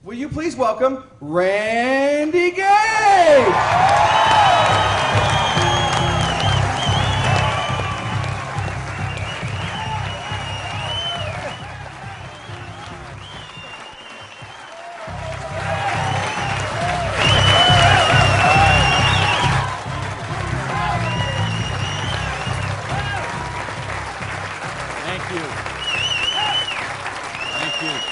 Will you please welcome Randy Gage? Thank you. Thank you.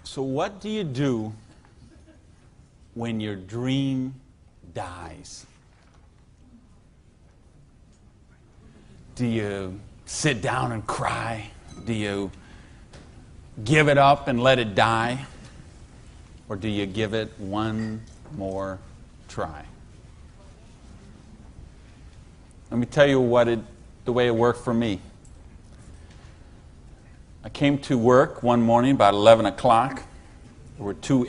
So what do you do when your dream dies? Do you sit down and cry? Do you give it up and let it die? Or do you give it one more try? Let me tell you the way it worked for me. I came to work one morning about 11 o'clock. There were two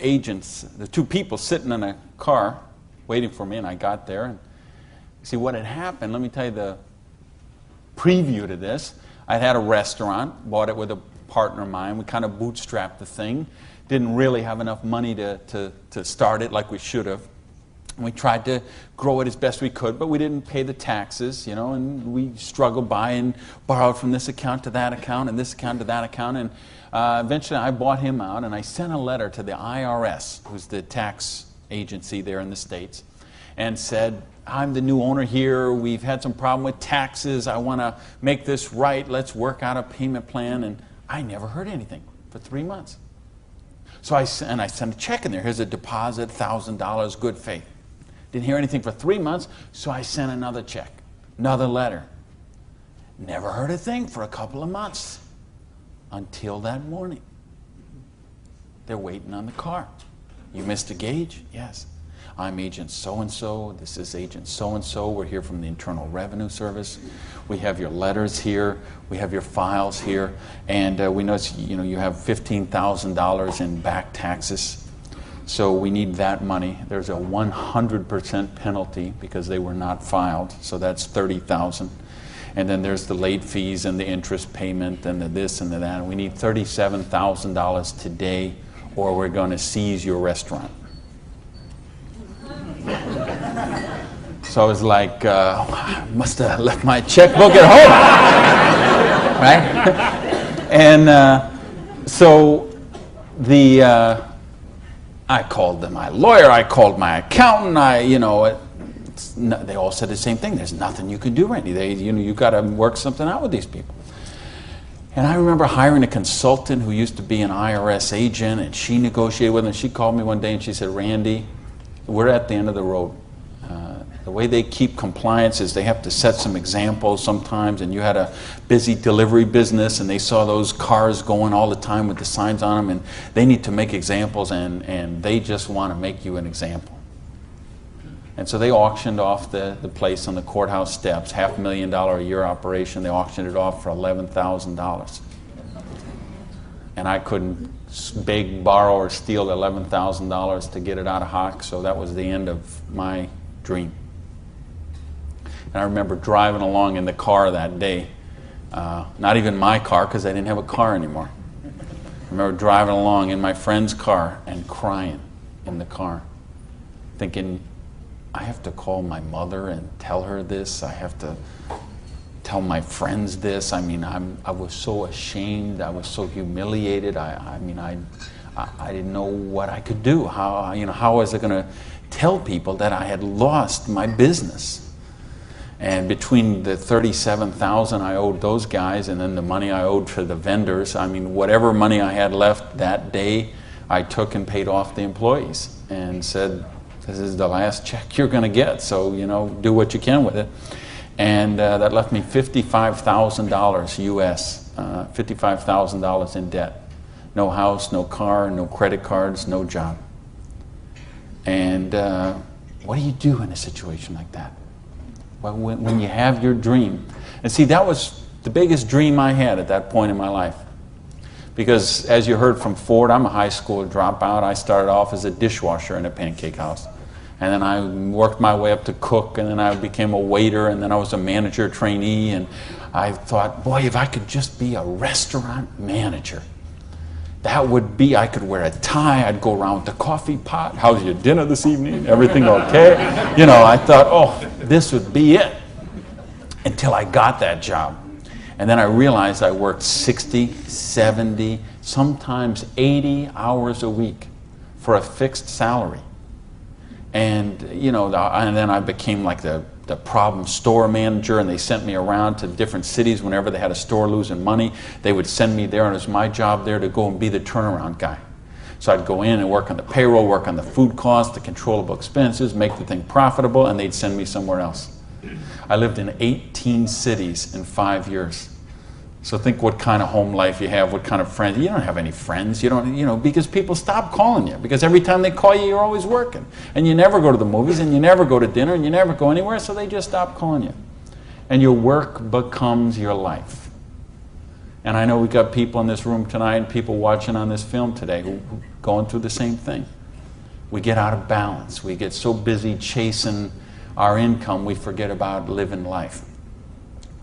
people sitting in a car waiting for me, and I got there. And see what had happened, let me tell you the preview to this. I had a restaurant, bought it with a partner of mine. We kind of bootstrapped the thing. Didn't really have enough money to start it like we should have. And we tried to grow it as best we could, but we didn't pay the taxes, and we struggled by and borrowed from this account to that account and this account to that account. And eventually I bought him out, and I sent a letter to the IRS, who's the tax agency there in the States, and said, I'm the new owner here. We've had some problem with taxes. I want to make this right. Let's work out a payment plan. And I never heard anything for 3 months. So I sent a check in there. Here's a deposit, $1,000, good faith. Didn't hear anything for 3 months, so I sent another check, another letter. Never heard a thing for a couple of months until that morning. They're waiting on the car. You Mr. Gage? Yes. I'm Agent so-and-so. This is Agent so-and-so. We're here from the Internal Revenue Service. We have your letters here. We have your files here. And we know you have $15,000 in back taxes. So we need that money. There's a 100% penalty because they were not filed. So that's $30,000. And then there's the late fees and the interest payment and the this and the that. And we need $37,000 today, or we're going to seize your restaurant. So I was like, I must have left my checkbook at home, right? And so I called my lawyer, I called my accountant, they all said the same thing. There's nothing you can do, Randy. You got to work something out with these people. And I remember hiring a consultant who used to be an IRS agent, and she negotiated with him. She called me one day and she said, Randy, we're at the end of the road. The way they keep compliance is they have to set some examples sometimes, and you had a busy delivery business and they saw those cars going all the time with the signs on them, and they need to make examples, and they just want to make you an example. And so they auctioned off the place on the courthouse steps, $500,000 a year operation. They auctioned it off for $11,000. And I couldn't beg, borrow, or steal $11,000 to get it out of hock, so that was the end of my dream. And I remember driving along in the car that day, not even my car because I didn't have a car anymore. I remember driving along in my friend's car and crying in the car, thinking, I have to call my mother and tell her this. I have to tell my friends this. I mean, I was so ashamed. I was so humiliated. I didn't know what I could do. How was I going to tell people that I had lost my business? And between the $37,000 I owed those guys and then the money I owed for the vendors, whatever money I had left that day, I took and paid off the employees and said, this is the last check you're going to get, so do what you can with it. And that left me $55,000 US, $55,000 in debt. No house, no car, no credit cards, no job. And what do you do in a situation like that? Well, when you have your dream. And see, that was the biggest dream I had at that point in my life. Because as you heard from Ford, I'm a high school dropout. I started off as a dishwasher in a pancake house. And then I worked my way up to cook, and then I became a waiter, and then I was a manager trainee. And I thought, boy, if I could just be a restaurant manager, that would be, I could wear a tie, I'd go around with the coffee pot. How's your dinner this evening? Everything okay? You know, I thought, oh, this would be it. Until I got that job. And then I realized I worked 60, 70, sometimes 80 hours a week for a fixed salary. And, you know, and then I became like the problem store manager, and they sent me around to different cities whenever they had a store losing money. They would send me there, and it was my job there to go and be the turnaround guy. So I'd go in and work on the payroll, work on the food costs, the controllable expenses, make the thing profitable, and they'd send me somewhere else. I lived in 18 cities in 5 years. So think what kind of home life you have, what kind of friends. You don't have any friends. You don't, you know, because people stop calling you. Because every time they call you, you're always working. And you never go to the movies, and you never go to dinner, and you never go anywhere, so they just stop calling you. And your work becomes your life. And I know we've got people in this room tonight and people watching on this film today who going through the same thing. We get out of balance. We get so busy chasing our income, we forget about living life.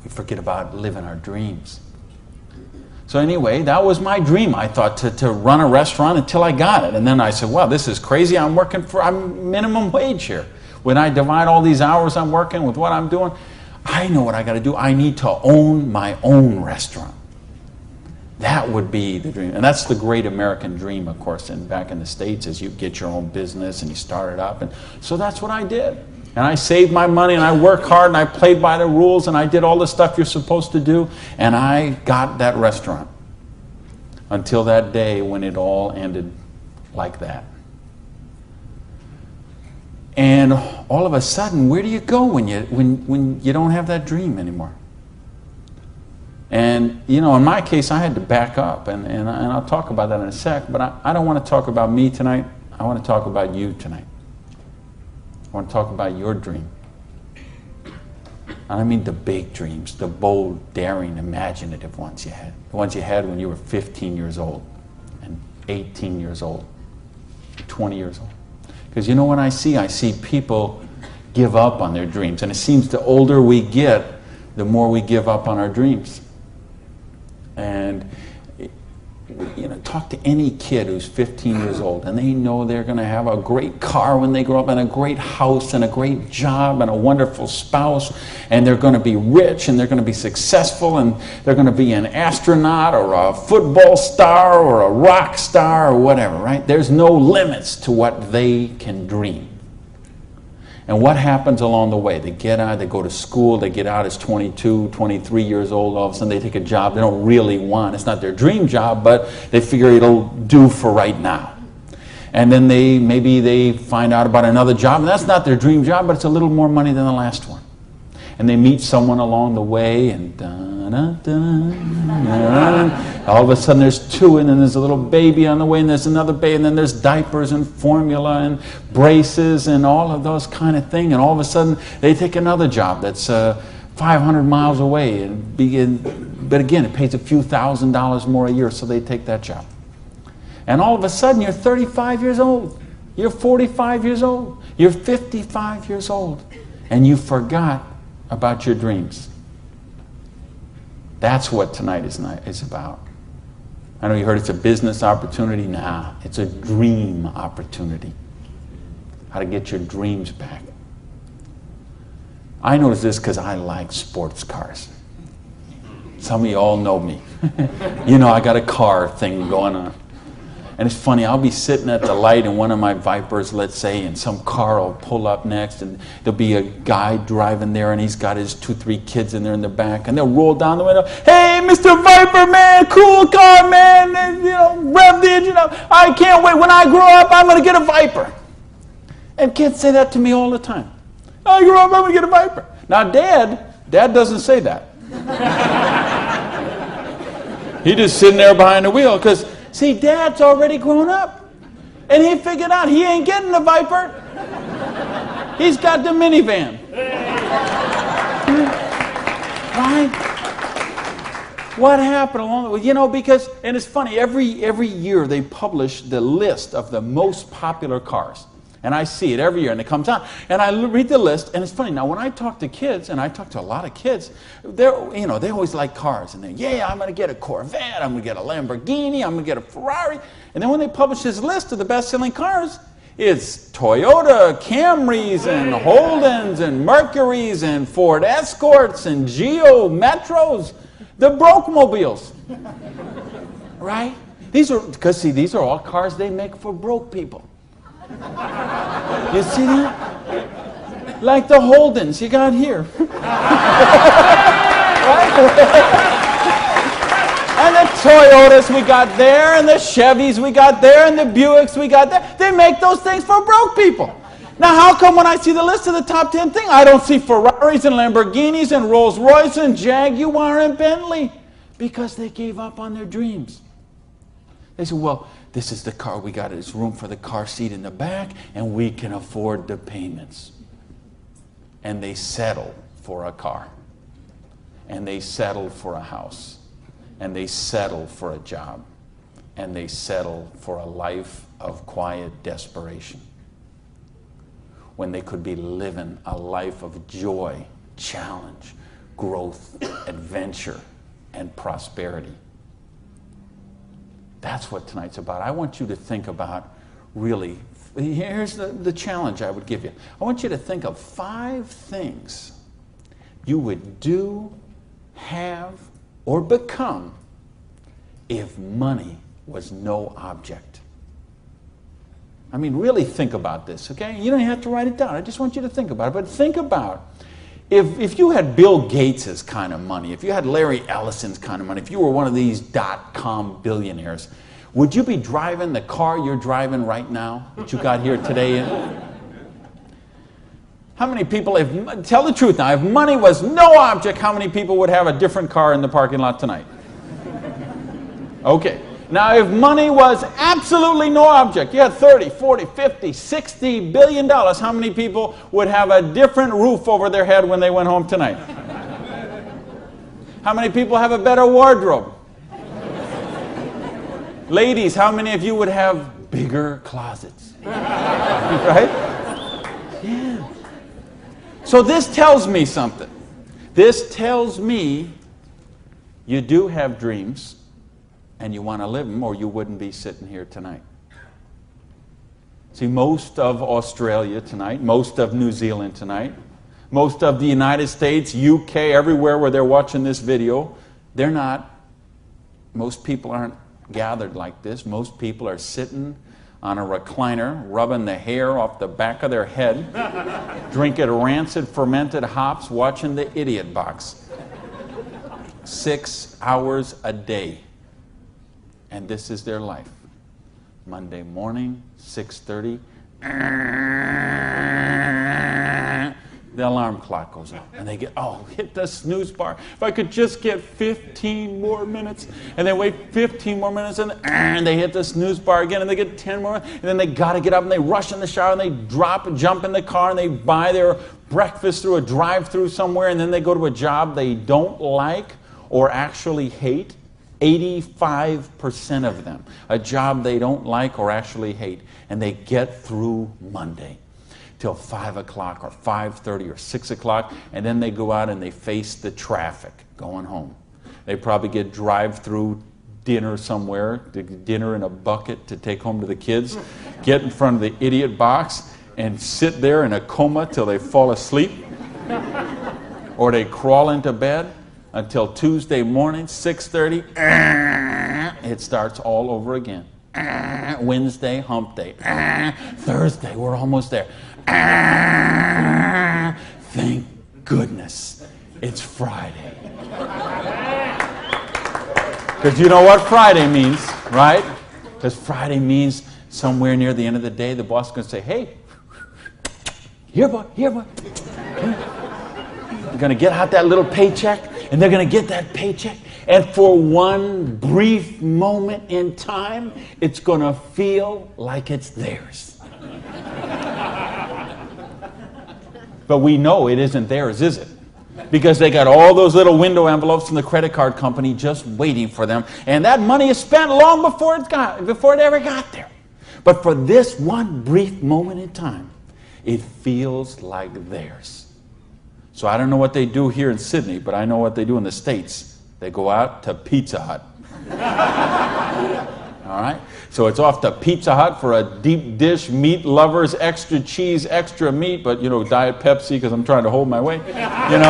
We forget about living our dreams. So anyway, that was my dream. I thought to run a restaurant until I got it. And then I said, well, this is crazy. I'm minimum wage here. When I divide all these hours I'm working with what I'm doing, I know what I got to do. I need to own my own restaurant. That would be the dream. And that's the great American dream, of course, and back in the States, is you get your own business and you start it up. And so that's what I did. And I saved my money, and I worked hard, and I played by the rules, and I did all the stuff you're supposed to do, and I got that restaurant. Until that day when it all ended like that. And all of a sudden, where do you go when you don't have that dream anymore? And, you know, in my case, I had to back up, and I'll talk about that in a sec, but I don't want to talk about me tonight. I want to talk about you tonight. I want to talk about your dream. And I mean the big dreams, the bold, daring, imaginative ones you had. The ones you had when you were 15 years old, and 18 years old, 20 years old. Because you know what I see people give up on their dreams. And it seems the older we get, the more we give up on our dreams. And you know, talk to any kid who's 15 years old, and they know they're going to have a great car when they grow up, and a great house, and a great job, and a wonderful spouse, and they're going to be rich, and they're going to be successful, and they're going to be an astronaut, or a football star, or a rock star, or whatever, right? There's no limits to what they can dream. And what happens along the way? They get out, they go to school, they get out as 22, 23 years old, all of a sudden they take a job they don't really want. It's not their dream job, but they figure it'll do for right now. And then maybe they find out about another job, and that's not their dream job, but it's a little more money than the last one. And they meet someone along the way, and all of a sudden there's two, and then there's a little baby on the way, and there's another baby, and then there's diapers and formula and braces and all of those kind of things. And all of a sudden they take another job that's 500 miles away, but again, it pays a few $1,000s more a year, so they take that job. And all of a sudden you're 35 years old, you're 45 years old, you're 55 years old, and you forgot about your dreams. That's what tonight is about. I know you heard it's a business opportunity. Nah, it's a dream opportunity. How to get your dreams back. I noticed this because I like sports cars. Some of you all know me. You know, I got a car thing going on. And it's funny, I'll be sitting at the light in one of my Vipers, let's say, and some car will pull up next, and there'll be a guy driving there, and he's got his 2-3 kids in there in the back, and they'll roll down the window, "Hey, Mr. Viper, man, cool car, man, and, you know, rev the engine up. I can't wait. When I grow up, I'm going to get a Viper." And kids say that to me all the time. "I grow up, I'm going to get a Viper." Now, Dad doesn't say that. He's just sitting there behind the wheel, because see, Dad's already grown up. And he figured out he ain't getting the Viper. He's got the minivan. Right? What happened along the way? You know, because, and it's funny, every year they publish the list of the most popular cars. And I see it every year, and it comes out. And I read the list, and it's funny. Now, when I talk to kids, and I talk to a lot of kids, they always like cars. And I'm going to get a Corvette, I'm going to get a Lamborghini, I'm going to get a Ferrari. And then when they publish this list of the best-selling cars, it's Toyota Camrys and Holdens and Mercurys and Ford Escorts and Geo Metros, the broke mobiles, right? These are all cars they make for broke people. You see that? Like the Holdens you got here. Right? And the Toyotas we got there, and the Chevys we got there, and the Buicks we got there. They make those things for broke people. Now, how come when I see the list of the top 10 things, I don't see Ferraris and Lamborghinis and Rolls Royce and Jaguar and Bentley? Because they gave up on their dreams. They said, well, this is the car we got. There's room for the car seat in the back, and we can afford the payments. And they settle for a car. And they settle for a house. And they settle for a job. And they settle for a life of quiet desperation. When they could be living a life of joy, challenge, growth, adventure, and prosperity. That's what tonight's about. I want you to think about, really, here's the challenge I would give you. I want you to think of 5 things you would do, have, or become if money was no object. I mean, really think about this, okay? You don't have to write it down. I just want you to think about it. But think about, if you had Bill Gates' kind of money, if you had Larry Ellison's kind of money, if you were one of these .com billionaires, would you be driving the car you're driving right now that you got here today in? How many people, tell the truth now, if money was no object, how many people would have a different car in the parking lot tonight? Okay. Now, if money was absolutely no object, you had 30, 40, 50, 60 billion dollars, how many people would have a different roof over their head when they went home tonight? How many people have a better wardrobe? Ladies, how many of you would have bigger closets? Right? Yeah. So this tells me something. This tells me you do have dreams and you want to live them, or you wouldn't be sitting here tonight. See, most of Australia tonight, most of New Zealand tonight, most of the United States, UK, everywhere where they're watching this video, most people aren't gathered like this. Most people are sitting on a recliner, rubbing the hair off the back of their head, drinking rancid fermented hops, watching the Idiot Box. 6 hours a day. And this is their life. Monday morning, 6:30, the alarm clock goes off. And they hit the snooze bar. If I could just get 15 more minutes. And they wait 15 more minutes, and they hit the snooze bar again, and they get 10 more. And then they got to get up, and they rush in the shower, and they jump in the car, and they buy their breakfast through a drive-through somewhere, and then they go to a job they don't like or actually hate. 85% of them, a job they don't like or actually hate, and they get through Monday till 5 o'clock or 5:30 or 6 o'clock, and then they go out and they face the traffic going home. They probably get drive-through dinner somewhere, dinner in a bucket to take home to the kids, get in front of the Idiot Box and sit there in a coma till they fall asleep, or they crawl into bed until Tuesday morning, 6:30, it starts all over again. Wednesday, hump day. Thursday, we're almost there. Thank goodness it's Friday. Because you know what Friday means, right? Because Friday means somewhere near the end of the day, the boss is going to say, hey, here, boy. You're going to get out that little paycheck, and they're going to get that paycheck, and for one brief moment in time, it's going to feel like it's theirs. But we know it isn't theirs, is it? because they got all those little window envelopes from the credit card company just waiting for them. And that money is spent long before it ever got there. But for this one brief moment in time, it feels like theirs. So I don't know what they do here in Sydney, but I know what they do in the States. They go out to Pizza Hut. All right? So it's off to Pizza Hut for a deep dish, meat lovers, extra cheese, extra meat, but, Diet Pepsi because I'm trying to hold my weight, And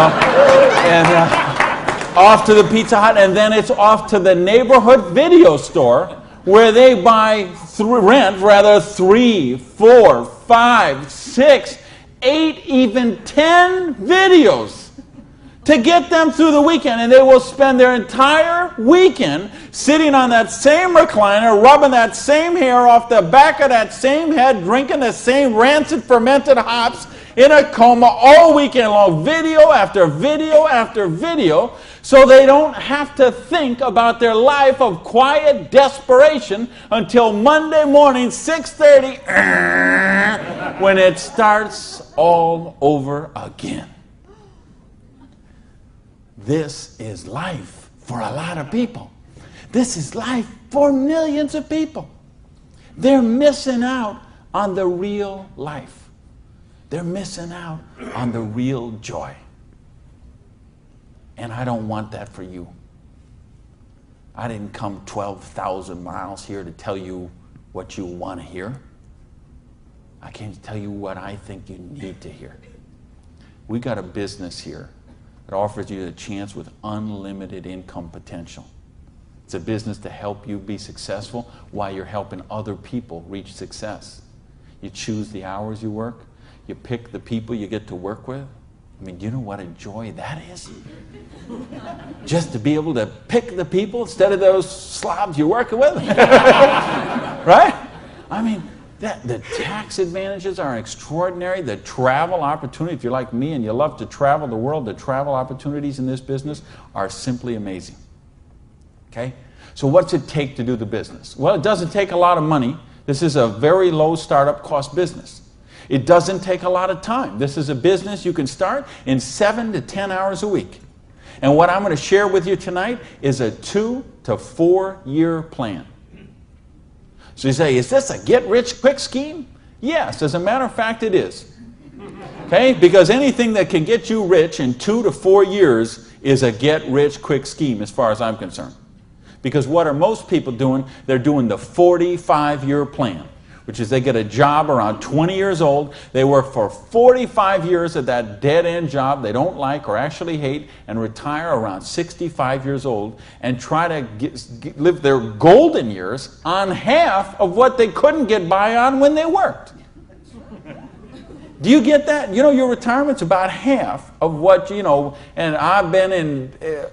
off to the Pizza Hut, and then it's off to the neighborhood video store where they rent 3, 4, 5, 6, 8, even 10 videos to get them through the weekend. And they will spend their entire weekend sitting on that same recliner, rubbing that same hair off the back of that same head, drinking the same rancid fermented hops in a coma all weekend long, video after video after video, so they don't have to think about their life of quiet desperation until Monday morning, 6:30, when it starts all over again. This is life for a lot of people. This is life for millions of people. They're missing out on the real life. They're missing out on the real joy. And I don't want that for you. I didn't come 12,000 miles here to tell you what you want to hear. I came to tell you what I think you need to hear. We got a business here that offers you a chance with unlimited income potential. It's a business to help you be successful while you're helping other people reach success. You choose the hours you work. You pick the people you get to work with. I mean, do you know what a joy that is? Just to be able to pick the people instead of those slobs you're working with. Right? I mean, the tax advantages are extraordinary. The travel opportunity, if you're like me and you love to travel the world, the travel opportunities in this business are simply amazing. Okay? So what's it take to do the business? Well, it doesn't take a lot of money. This is a very low startup cost business. It doesn't take a lot of time. This is a business you can start in 7 to 10 hours a week. And what I'm going to share with you tonight is a 2 to 4 year plan. So you say, is this a get-rich-quick scheme? Yes, as a matter of fact, it is. Okay? Because anything that can get you rich in 2 to 4 years is a get-rich-quick scheme as far as I'm concerned. Because what are most people doing? They're doing the 45-year plan, which is they get a job around 20 years old. They work for 45 years at that dead-end job they don't like or actually hate and retire around 65 years old and try to live their golden years on half of what they couldn't get by on when they worked. Do you get that? Your retirement's about half of what, and I've been in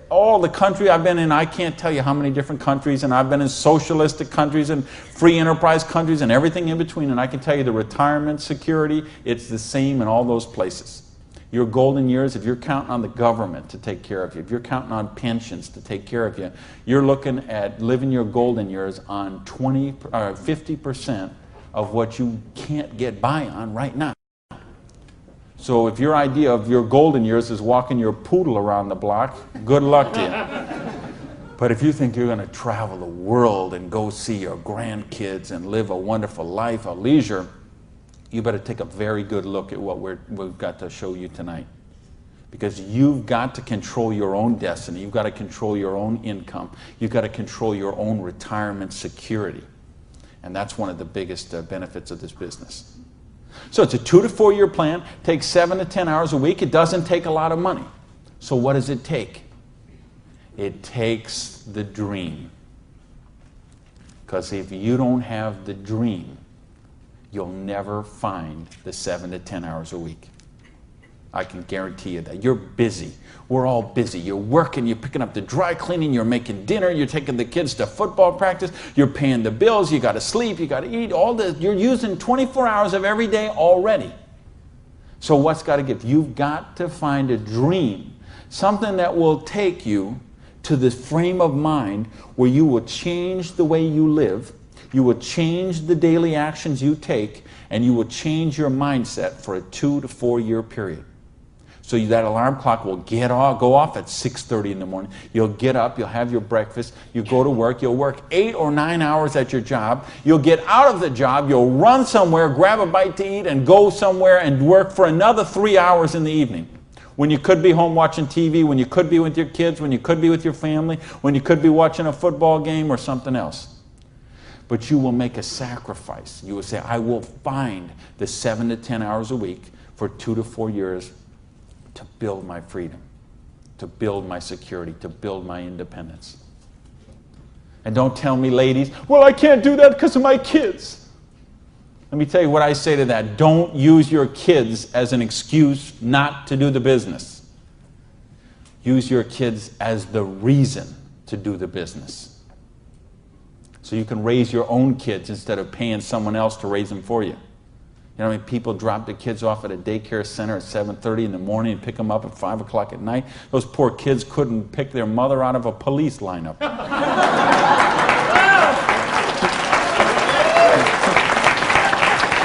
all the country I've been in. I can't tell you how many different countries, and I've been in socialistic countries and free enterprise countries and everything in between, and I can tell you the retirement security, it's the same in all those places. Your golden years, if you're counting on the government to take care of you, if you're counting on pensions to take care of you, you're looking at living your golden years on 50% of what you can't get by on right now. So if your idea of your golden years is walking your poodle around the block, good luck to you. But if you think you're going to travel the world and go see your grandkids and live a wonderful life of leisure, you better take a very good look at what we've got to show you tonight. Because you've got to control your own destiny. You've got to control your own income. You've got to control your own retirement security. And that's one of the biggest benefits of this business. So it's a 2 to 4 year plan, takes 7 to 10 hours a week. It doesn't take a lot of money. So what does it take? It takes the dream. Because if you don't have the dream, you'll never find the 7 to 10 hours a week. I can guarantee you that. You're busy. We're all busy. You're working, you're picking up the dry cleaning, you're making dinner, you're taking the kids to football practice, you're paying the bills, you got to sleep, you got to eat, all this. You're using 24 hours of every day already. So what's got to give? You've got to find a dream, something that will take you to this frame of mind where you will change the way you live, you will change the daily actions you take, and you will change your mindset for a 2 to 4 year period. So that alarm clock will go off at 6:30 in the morning. You'll get up, you'll have your breakfast, you go to work, you'll work 8 or 9 hours at your job, you'll get out of the job, you'll run somewhere, grab a bite to eat, and go somewhere and work for another 3 hours in the evening. When you could be home watching TV, when you could be with your kids, when you could be with your family, when you could be watching a football game or something else. But you will make a sacrifice. You will say, I will find the 7 to 10 hours a week for 2 to 4 years to build my freedom, to build my security, to build my independence. And don't tell me, ladies, well, I can't do that because of my kids. Let me tell you what I say to that. Don't use your kids as an excuse not to do the business. Use your kids as the reason to do the business. So you can raise your own kids instead of paying someone else to raise them for you. You know how many people drop their kids off at a daycare center at 7:30 in the morning and pick them up at 5 o'clock at night? Those poor kids couldn't pick their mother out of a police lineup.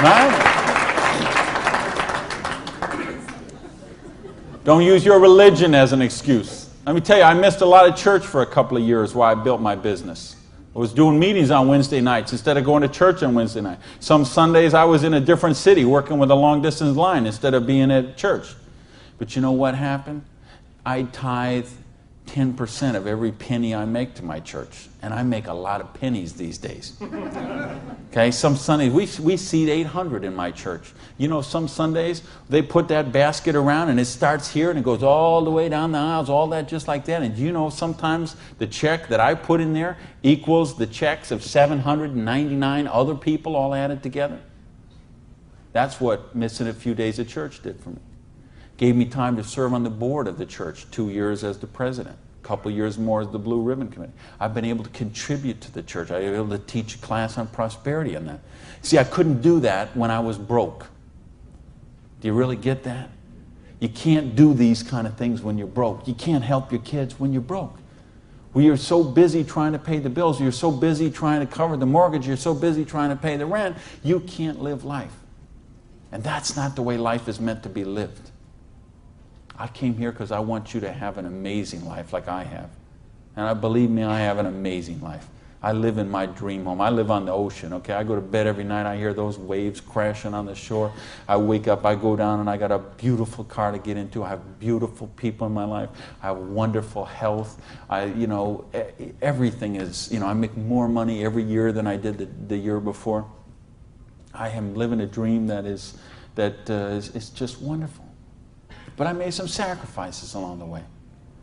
Right? Don't use your religion as an excuse. Let me tell you, I missed a lot of church for a couple of years while I built my business. I was doing meetings on Wednesday nights instead of going to church on Wednesday night. Some Sundays I was in a different city working with a long-distance line instead of being at church. But you know what happened? I tithe 10% of every penny I make to my church. And I make a lot of pennies these days. Okay, some Sundays, we seat 800 in my church. You know, some Sundays, they put that basket around and it starts here and it goes all the way down the aisles, all that just like that. And you know, sometimes the check that I put in there equals the checks of 799 other people all added together. That's what missing a few days of church did for me. Gave me time to serve on the board of the church, 2 years as the president, a couple years more as the Blue Ribbon Committee. I've been able to contribute to the church. I've been able to teach a class on prosperity on that. See, I couldn't do that when I was broke. Do you really get that? You can't do these kind of things when you're broke. You can't help your kids when you're broke. When you're so busy trying to pay the bills, you're so busy trying to cover the mortgage, you're so busy trying to pay the rent, you can't live life. And that's not the way life is meant to be lived. I came here because I want you to have an amazing life like I have. And believe me, I have an amazing life. I live in my dream home. I live on the ocean, okay? I go to bed every night. I hear those waves crashing on the shore. I wake up, I go down, and I got a beautiful car to get into. I have beautiful people in my life. I have wonderful health. Everything is, I make more money every year than I did the year before. I am living a dream that is just wonderful. But I made some sacrifices along the way.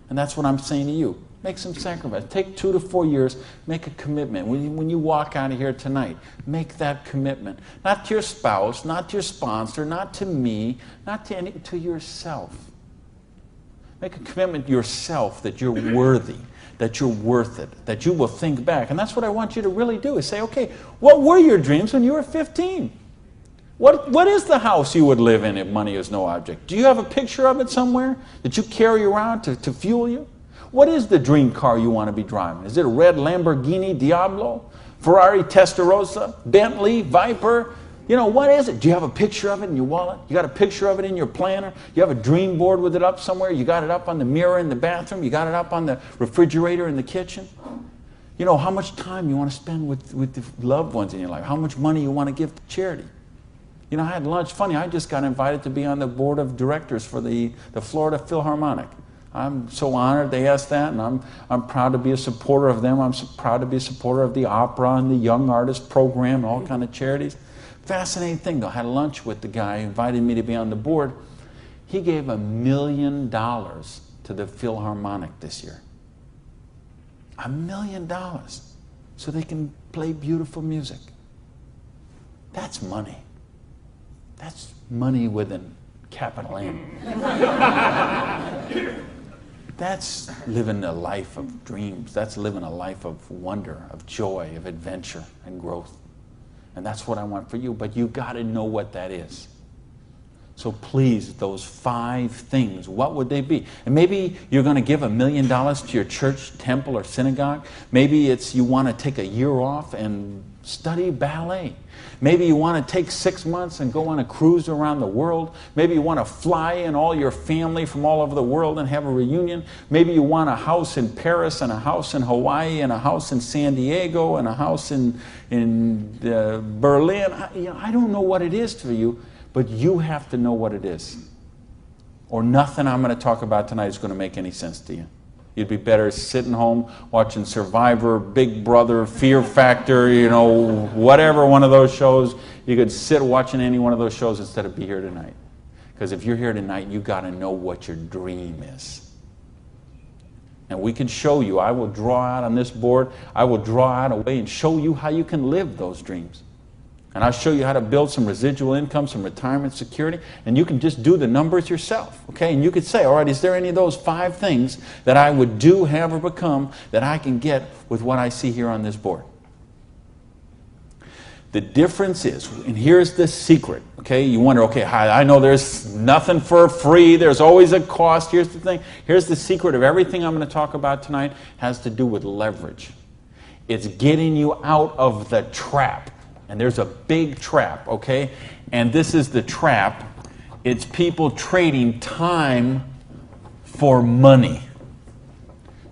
And that's what I'm saying to you. Make some sacrifices. Take 2 to 4 years. Make a commitment. When you walk out of here tonight, make that commitment. Not to your spouse, not to your sponsor, not to me, not to yourself. Make a commitment to yourself that you're worthy, that you're worth it, that you will think back. And that's what I want you to really do, is say, okay, what were your dreams when you were 15? What is the house you would live in if money is no object? Do you have a picture of it somewhere that you carry around to fuel you? What is the dream car you want to be driving? Is it a red Lamborghini Diablo? Ferrari Testarossa? Bentley? Viper? What is it? Do you have a picture of it in your wallet? You got a picture of it in your planner? You have a dream board with it up somewhere? You got it up on the mirror in the bathroom? You got it up on the refrigerator in the kitchen? How much time you want to spend with the loved ones in your life? How much money you want to give to charity? I had lunch. Funny, I just got invited to be on the board of directors for the Florida Philharmonic. I'm so honored they asked that, and I'm proud to be a supporter of them. I'm so proud to be a supporter of the opera and the Young Artist Program and all kind of charities. Fascinating thing, though. I had lunch with the guy who invited me to be on the board. He gave $1 million to the Philharmonic this year. $1 million. So they can play beautiful music. That's money. That's money with a capital M. That's living a life of dreams. That's living a life of wonder, of joy, of adventure and growth. And that's what I want for you. But you got to know what that is. So please, those 5 things, what would they be? And maybe you're going to give $1 million to your church, temple, or synagogue. Maybe it's you want to take a year off and study ballet. Maybe you want to take 6 months and go on a cruise around the world. Maybe you want to fly in all your family from all over the world and have a reunion. Maybe you want a house in Paris and a house in Hawaii and a house in San Diego and a house in Berlin. I don't know what it is for you. But you have to know what it is. Or nothing I'm going to talk about tonight is going to make any sense to you. You'd be better sitting home watching Survivor, Big Brother, Fear Factor, whatever one of those shows. You could sit watching any one of those shows instead of be here tonight. Because if you're here tonight, you got to know what your dream is. And we can show you. I will draw out on this board. I will draw out a way and show you how you can live those dreams. And I'll show you how to build some residual income, some retirement security, and you can just do the numbers yourself, okay? And you could say, all right, is there any of those 5 things that I would do, have, or become that I can get with what I see here on this board? The difference is, and here's the secret, okay? You wonder, okay, I know there's nothing for free. There's always a cost. Here's the thing. Here's the secret of everything I'm going to talk about tonight has to do with leverage. It's getting you out of the trap. And there's a big trap, okay? And this is the trap. It's people trading time for money.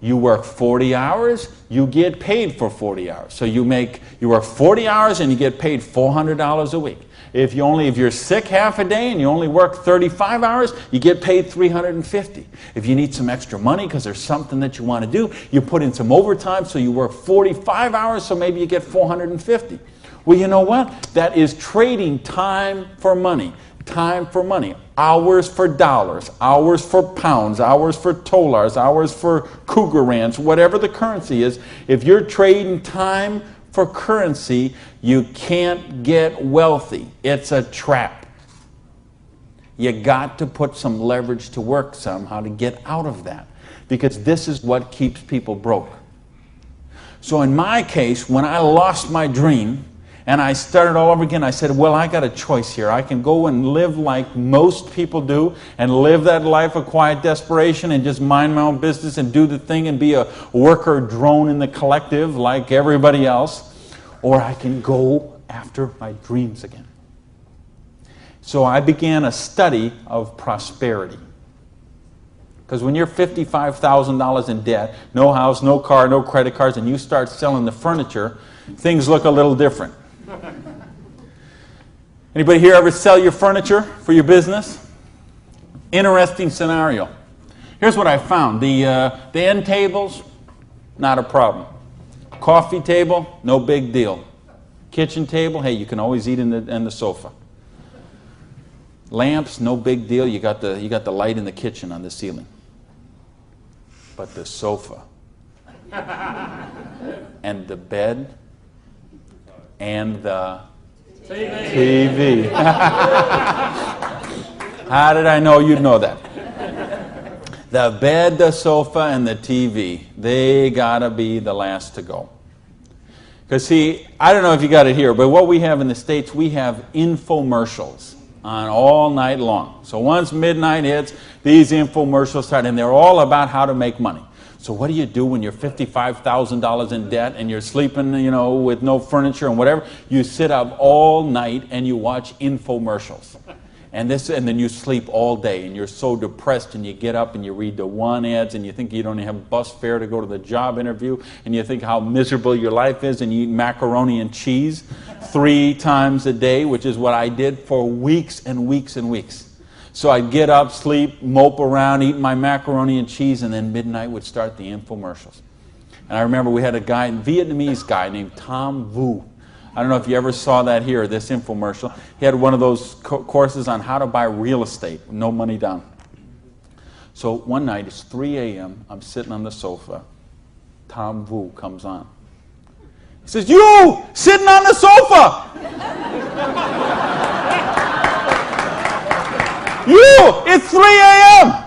You work 40 hours, you get paid for 40 hours. So you work 40 hours and you get paid $400 a week. If you're sick half a day and you only work 35 hours, you get paid $350. If you need some extra money because there's something that you want to do, you put in some overtime, so you work 45 hours, so maybe you get $450. Well, you know what? That is trading time for money. Time for money. Hours for dollars. Hours for pounds. Hours for dollars. Hours for cougar ranch. Whatever the currency is. If you're trading time for currency, you can't get wealthy. It's a trap. You got to put some leverage to work somehow to get out of that. Because this is what keeps people broke. So in my case, when I lost my dream, and I started all over again, I said, well, I got a choice here. I can go and live like most people do and live that life of quiet desperation and just mind my own business and do the thing and be a worker drone in the collective like everybody else. Or I can go after my dreams again. So I began a study of prosperity. Because when you're $55,000 in debt, no house, no car, no credit cards, and you start selling the furniture, things look a little different. Anybody here ever sell your furniture for your business? Interesting scenario. Here's what I found. The end tables, not a problem. Coffee table, no big deal. Kitchen table, hey, you can always eat in the sofa. Lamps, no big deal. You got the light in the kitchen on the ceiling. But the sofa and the bed and the TV. How did I know you'd know that? The bed, the sofa, and the TV, they gotta be the last to go. Because see, I don't know if you got it here, but what we have in the States, we have infomercials on all night long. So once midnight hits, these infomercials start, and they're all about how to make money. So what do you do when you're $55,000 in debt and you're sleeping, with no furniture and whatever? You sit up all night and you watch infomercials. And then you sleep all day and you're so depressed, and you get up and you read the one ads and you think you don't have bus fare to go to the job interview, and you think how miserable your life is, and you eat macaroni and cheese 3 times a day, which is what I did for weeks and weeks and weeks. So I'd get up, sleep, mope around, eat my macaroni and cheese, and then midnight would start the infomercials. And I remember we had a Vietnamese guy named Tom Vu. I don't know if you ever saw that here, this infomercial. He had one of those courses on how to buy real estate, no money down. So one night, it's 3 a.m., I'm sitting on the sofa. Tom Vu comes on. He says, "You, sitting on the sofa! You, it's 3 a.m.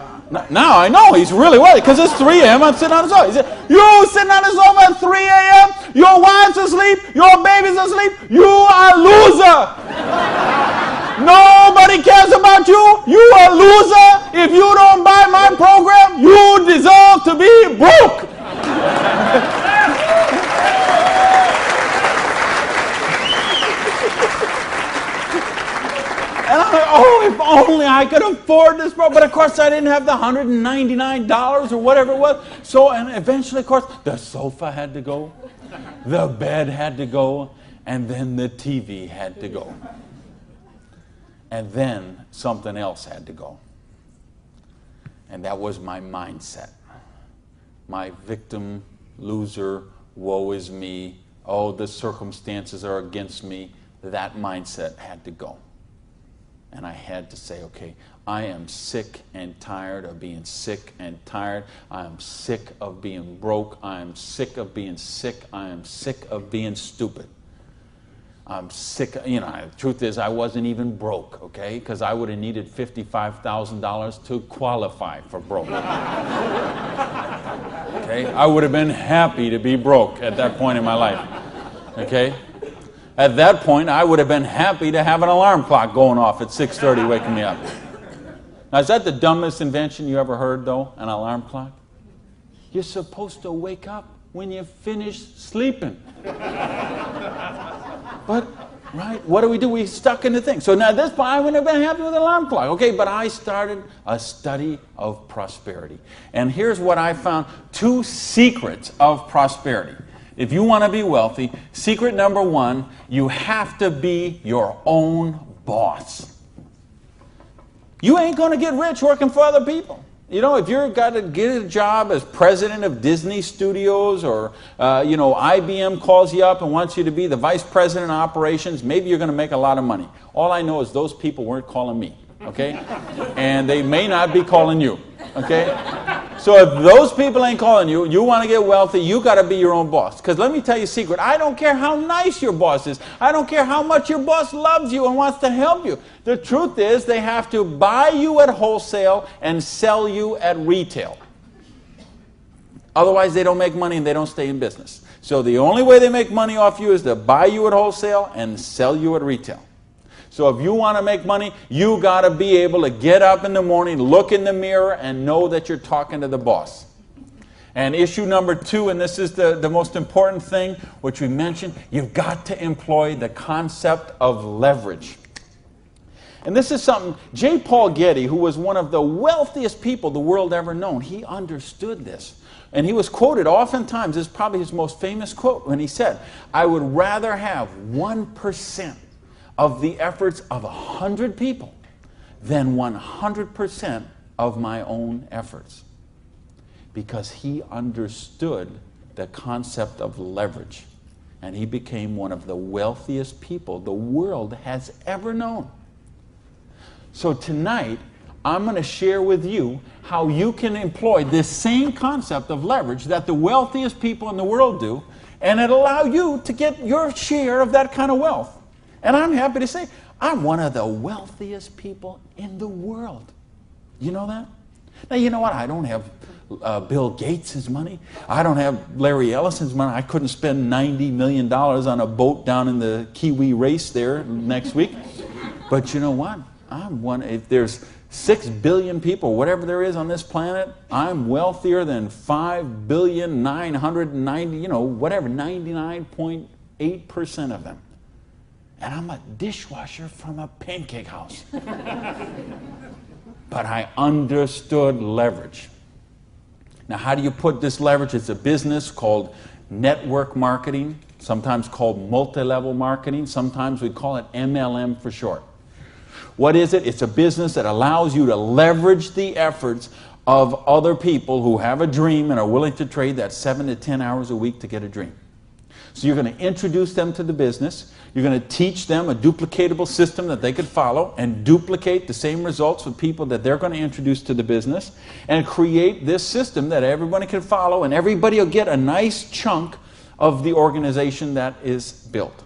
Now I know he's really worried, because it's 3 a.m. I'm sitting on the sofa. He said, "You sitting on the sofa at 3 a.m. Your wife's asleep. Your baby's asleep. You are a loser." Nobody cares about you. You a loser. If you don't buy my program, you deserve to be broke. And I'm like, oh, if only I could afford this program. But of course, I didn't have the $199 or whatever it was. So, and eventually, of course, the sofa had to go, the bed had to go, and then the TV had to go. And then something else had to go. And that was my mindset. My victim, loser, woe is me, oh, the circumstances are against me. That mindset had to go. And I had to say, okay, I am sick and tired of being sick and tired. I am sick of being broke. I am sick of being sick. I am sick of being stupid. I'm sick, you know, the truth is I wasn't even broke, okay? Because I would have needed $55,000 to qualify for broke. Okay? I would have been happy to be broke at that point in my life, okay? At that point, I would have been happy to have an alarm clock going off at 6:30 waking me up. Now, is that the dumbest invention you ever heard, though, an alarm clock? You're supposed to wake up when you finish sleeping. But, right, what do? We stuck in the thing. So now at this point, I wouldn't have been happy with an alarm clock. Okay, but I started a study of prosperity. And here's what I found. 2 secrets of prosperity. If you want to be wealthy, secret number 1, you have to be your own boss. You ain't going to get rich working for other people. You know, if you've got to get a job as president of Disney Studios or, you know, IBM calls you up and wants you to be the vice president of operations, maybe you're going to make a lot of money. All I know is those people weren't calling me, okay? And they may not be calling you, okay? So if those people ain't calling you, you want to get wealthy, you got to be your own boss. Because let me tell you a secret. I don't care how nice your boss is. I don't care how much your boss loves you and wants to help you. The truth is they have to buy you at wholesale and sell you at retail. Otherwise, they don't make money and they don't stay in business. So the only way they make money off you is to buy you at wholesale and sell you at retail. So if you want to make money, you got to be able to get up in the morning, look in the mirror, and know that you're talking to the boss. And issue number 2, and this is the most important thing, which we mentioned, you've got to employ the concept of leverage. And this is something, J. Paul Getty, who was one of the wealthiest people the world ever known, he understood this. And he was quoted oftentimes, this is probably his most famous quote, when he said, I would rather have 1% of the efforts of 100 people than 100% of my own efforts. Because he understood the concept of leverage. And he became one of the wealthiest people the world has ever known. So tonight, I'm going to share with you how you can employ this same concept of leverage that the wealthiest people in the world do, and it'll allow you to get your share of that kind of wealth. And I'm happy to say, I'm one of the wealthiest people in the world. You know that? Now, you know what? I don't have Bill Gates' money. I don't have Larry Ellison's money. I couldn't spend $90 million on a boat down in the Kiwi race there next week. But you know what? I'm one. If there's 6 billion people, whatever there is on this planet, I'm wealthier than 5,990,000, you know, whatever, 99.8% of them. And I'm a dishwasher from a pancake house. But I understood leverage. Now, how do you put this leverage? It's a business called network marketing, sometimes called multi-level marketing. Sometimes we call it MLM for short. What is it? It's a business that allows you to leverage the efforts of other people who have a dream and are willing to trade that 7 to 10 hours a week to get a dream. So you're going to introduce them to the business. You're going to teach them a duplicatable system that they could follow and duplicate the same results with people that they're going to introduce to the business and create this system that everybody can follow, and everybody will get a nice chunk of the organization that is built.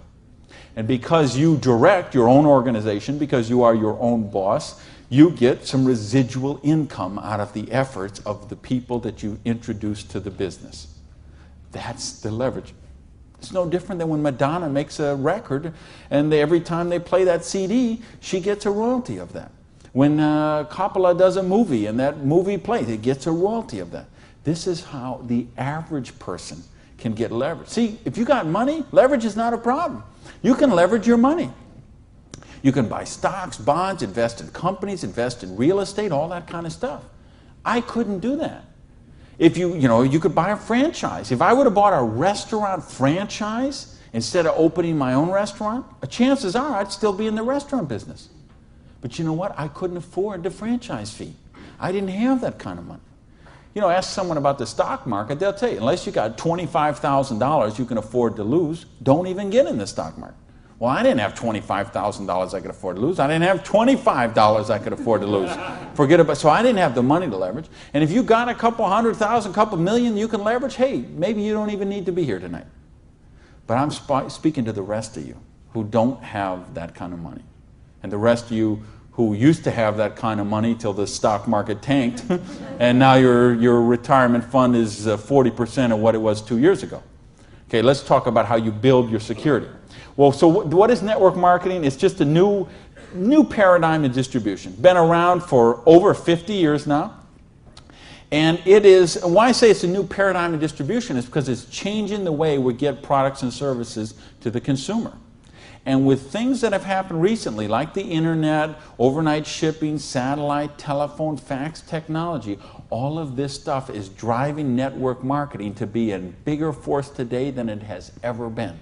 And because you direct your own organization, because you are your own boss, you get some residual income out of the efforts of the people that you introduce to the business. That's the leverage. It's no different than when Madonna makes a record and every time they play that CD, she gets a royalty of that. When Coppola does a movie and that movie plays, it gets a royalty of that. This is how the average person can get leverage. See, if you got money, leverage is not a problem. You can leverage your money. You can buy stocks, bonds, invest in companies, invest in real estate, all that kind of stuff. I couldn't do that. If you could buy a franchise. If I would have bought a restaurant franchise instead of opening my own restaurant, chances are I'd still be in the restaurant business. But you know what? I couldn't afford the franchise fee. I didn't have that kind of money. Ask someone about the stock market, they'll tell you, unless you got $25,000 you can afford to lose, don't even get in the stock market. Well, I didn't have $25,000 I could afford to lose. I didn't have $25 I could afford to lose. So I didn't have the money to leverage. And if you got a couple $100,000, couple million you can leverage, hey, maybe you don't even need to be here tonight. But I'm speaking to the rest of you who don't have that kind of money. And the rest of you who used to have that kind of money till the stock market tanked, and now your retirement fund is 40% of what it was 2 years ago. Okay, let's talk about how you build your security. Well, so what is network marketing? It's just a new paradigm in distribution. Been around for over 50 years now. And it is, and why I say it's a new paradigm in distribution is because it's changing the way we get products and services to the consumer. And with things that have happened recently, like the internet, overnight shipping, satellite, telephone, fax technology, all of this stuff is driving network marketing to be a bigger force today than it has ever been.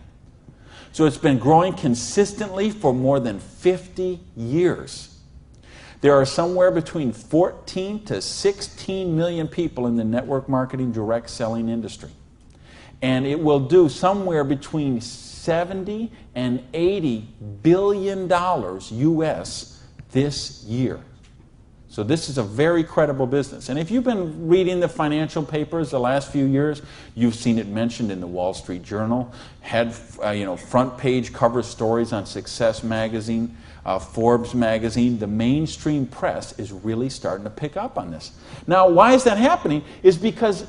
So it's been growing consistently for more than 50 years. There are somewhere between 14 to 16 million people in the network marketing direct selling industry. And it will do somewhere between 70 and 80 billion dollars US this year. So this is a very credible business. And if you've been reading the financial papers the last few years, you've seen it mentioned in the Wall Street Journal, had front page cover stories on Success magazine, Forbes magazine. The mainstream press is really starting to pick up on this. Now, why is that happening? Is because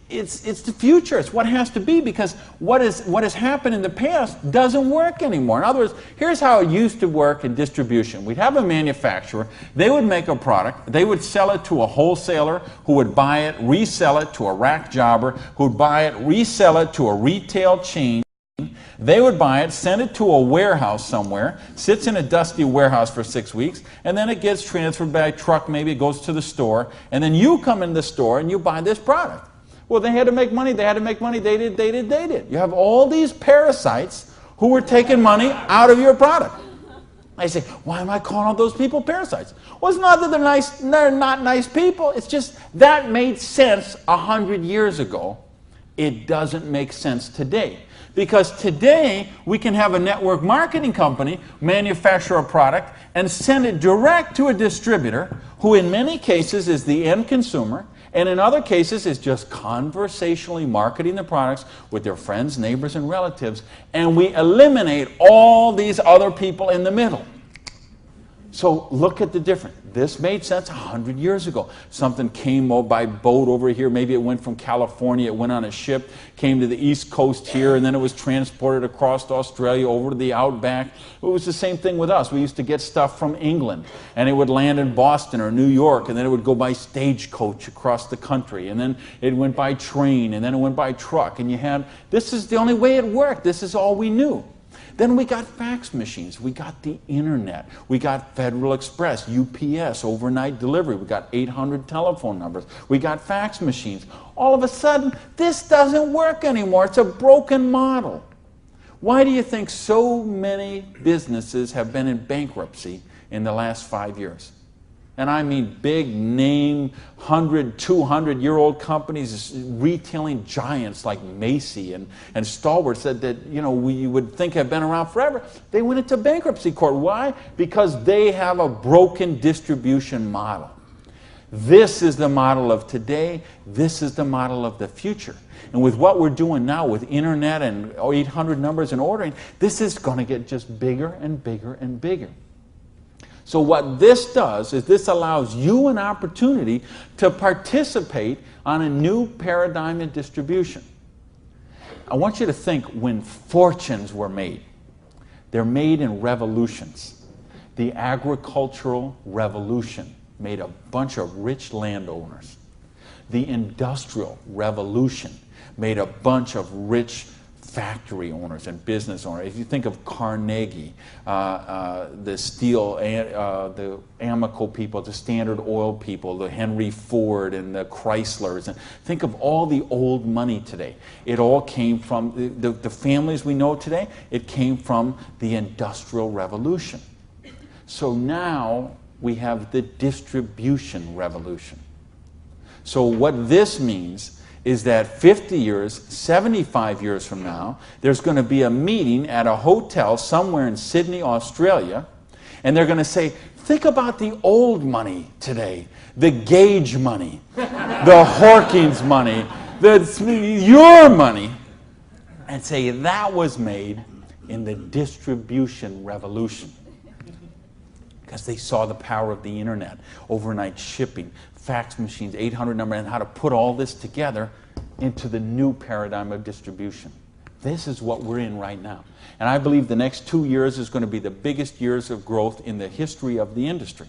it's the future. It's what has to be, because what has happened in the past doesn't work anymore. In other words, here's how it used to work in distribution. We'd have a manufacturer. They would make a product. They would sell it to a wholesaler who would buy it, resell it to a rack jobber who would buy it, resell it to a retail chain. They would buy it, send it to a warehouse somewhere, sits in a dusty warehouse for 6 weeks, and then it gets transferred by truck, maybe it goes to the store, and then you come in the store and you buy this product. Well, they had to make money, they did. You have all these parasites who were taking money out of your product. I say, why am I calling all those people parasites? Well, it's not that they're not nice people, it's just that made sense 100 years ago. It doesn't make sense today. Because today, we can have a network marketing company manufacture a product and send it direct to a distributor who in many cases is the end consumer, and in other cases is just conversationally marketing the products with their friends, neighbors, and relatives, and we eliminate all these other people in the middle. So look at the difference. This made sense 100 years ago. Something came by boat over here. Maybe it went from California, it went on a ship, came to the East Coast here, and then it was transported across to Australia, over to the outback. It was the same thing with us. We used to get stuff from England, and it would land in Boston or New York, and then it would go by stagecoach across the country, and then it went by train, and then it went by truck, and this is the only way it worked. This is all we knew. Then we got fax machines, we got the internet, we got Federal Express, UPS, overnight delivery, we got 800 telephone numbers, we got fax machines. All of a sudden, this doesn't work anymore. It's a broken model. Why do you think so many businesses have been in bankruptcy in the last 5 years? And I mean big name, 100, 200-year-old companies, retailing giants like Macy and Stalwart said that we would think have been around forever. They went into bankruptcy court. Why? Because they have a broken distribution model. This is the model of today. This is the model of the future. And with what we're doing now with internet and 800 numbers and ordering, this is going to get just bigger and bigger and bigger. So what this does is this allows you an opportunity to participate on a new paradigm in distribution. I want you to think when fortunes were made. They're made in revolutions. The agricultural revolution made a bunch of rich landowners. The industrial revolution made a bunch of rich factory owners and business owners. If you think of Carnegie, the steel, the Amoco people, the Standard Oil people, the Henry Ford and the Chryslers, and think of all the old money today. It all came from the families we know today. It came from the Industrial Revolution. So now we have the distribution revolution. So what this means is that 50 years, 75 years from now, there's going to be a meeting at a hotel somewhere in Sydney, Australia, and they're going to say, think about the old money today, the Gage money, the Hawkins money, your money, and say that was made in the distribution revolution. Because they saw the power of the internet, overnight shipping, fax machines, 800 number, and how to put all this together into the new paradigm of distribution. This is what we're in right now. And I believe the next 2 years is going to be the biggest years of growth in the history of the industry.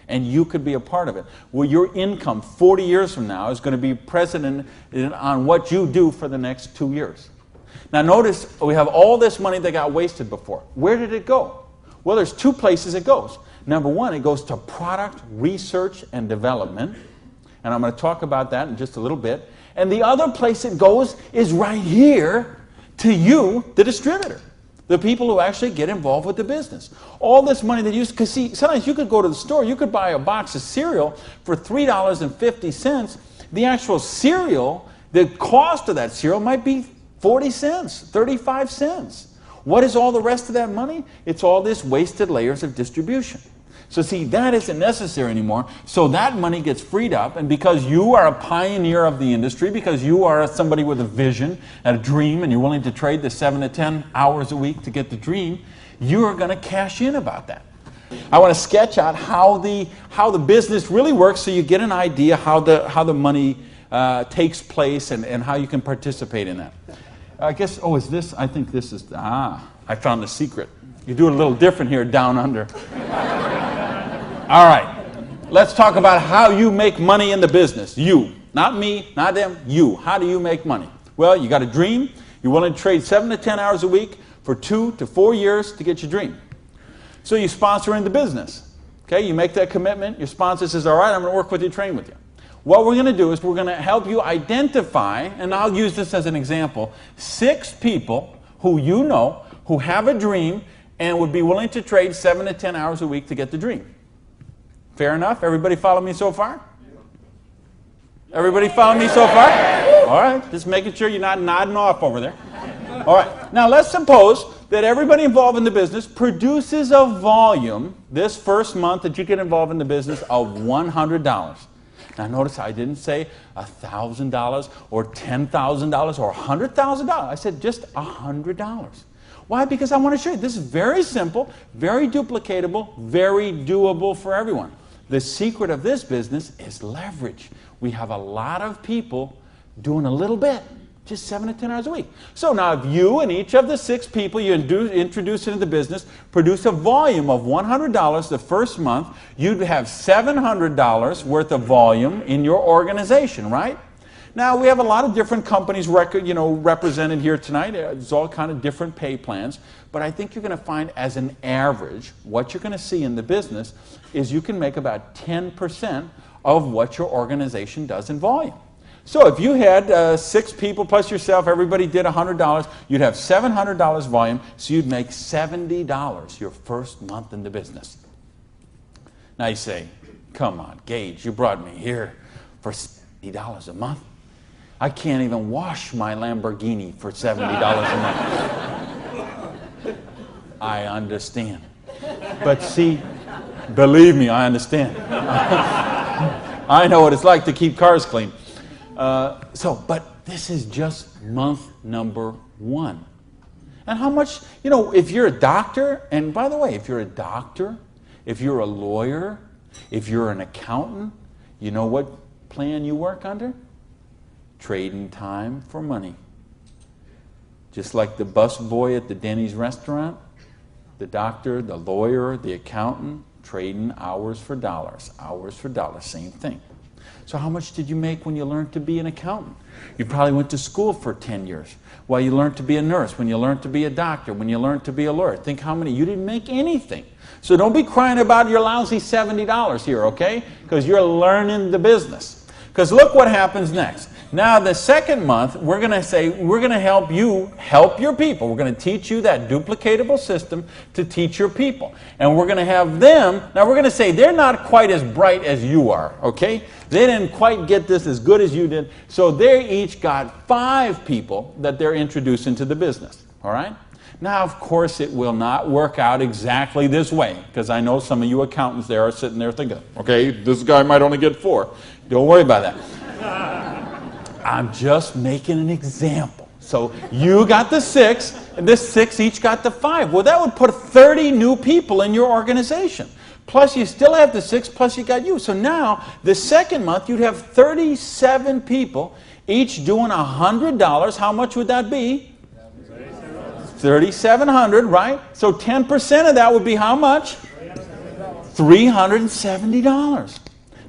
And you could be a part of it. Well, your income 40 years from now is going to be present on what you do for the next 2 years. Now notice, we have all this money that got wasted before. Where did it go? Well, there's two places it goes. Number one, it goes to product research and development. And I'm going to talk about that in just a little bit. And the other place it goes is right here to you, the distributor. The people who actually get involved with the business. All this money that you, because see, sometimes you could go to the store, you could buy a box of cereal for $3.50. The actual cereal, the cost of that cereal might be 40 cents, 35 cents. What is all the rest of that money? It's all this wasted layers of distribution. So see, that isn't necessary anymore. So that money gets freed up, and because you are a pioneer of the industry, because you are somebody with a vision and a dream, and you're willing to trade the 7 to 10 hours a week to get the dream, you are going to cash in about that. I want to sketch out how the business really works, so you get an idea how the money takes place and how you can participate in that. I guess, is this? I think this is, I found the secret. You do it a little different here down under. All right, let's talk about how you make money in the business. You, not me, not them, you. How do you make money? Well, you got a dream. You're willing to trade 7 to 10 hours a week for 2 to 4 years to get your dream. So you sponsor in the business. Okay, you make that commitment. Your sponsor says, all right, I'm going to work with you, train with you. What we're going to do is we're going to help you identify, and I'll use this as an example, 6 people who you know who have a dream and would be willing to trade 7 to 10 hours a week to get the dream. Fair enough? Everybody follow me so far? Everybody follow me so far? All right, just making sure you're not nodding off over there. All right, now let's suppose that everybody involved in the business produces a volume this first month that you get involved in the business of $100. Now notice I didn't say $1,000 or $10,000 or $100,000. I said just $100. Why? Because I want to show you this is very simple, very duplicatable, very doable for everyone. The secret of this business is leverage. We have a lot of people doing a little bit, just 7 to 10 hours a week. So now if you and each of the 6 people you introduce into the business produce a volume of $100 the first month, you'd have $700 worth of volume in your organization, right? Now, we have a lot of different companies represented here tonight. There's all kind of different pay plans. But I think you're going to find as an average, what you're going to see in the business is you can make about 10% of what your organization does in volume. So if you had 6 people plus yourself, everybody did $100, you'd have $700 volume, so you'd make $70 your first month in the business. Now you say, come on, Gage, you brought me here for $70 a month. I can't even wash my Lamborghini for $70 a month. I understand. But see, believe me, I understand. I know what it's like to keep cars clean. But this is just month number 1. And how much, if you're a doctor, and by the way, if you're a doctor, if you're a lawyer, if you're an accountant, you know what plan you work under? Trading time for money. Just like the bus boy at the Denny's restaurant, the doctor, the lawyer, the accountant, trading hours for dollars, same thing. So how much did you make when you learned to be an accountant? You probably went to school for 10 years. While you learned to be a nurse, when you learned to be a doctor, when you learned to be a lawyer. Think how many, you didn't make anything. So don't be crying about your lousy $70 here, okay? Because you're learning the business. Because look what happens next. Now the second month, we're going to say, we're going to help you help your people. We're going to teach you that duplicatable system to teach your people. And we're going to have them, now we're going to say they're not quite as bright as you are, okay? They didn't quite get this as good as you did. So they each got 5 people that they're introducing to the business, all right? Now, of course, it will not work out exactly this way, because I know some of you accountants there are sitting there thinking, okay, this guy might only get 4. Don't worry about that. I'm just making an example. So you got the 6, and this 6 each got the 5. Well, that would put 30 new people in your organization. Plus, you still have the 6, plus you got you. So now, the second month, you'd have 37 people, each doing $100. How much would that be? $3,700, right? So 10% of that would be how much? $370.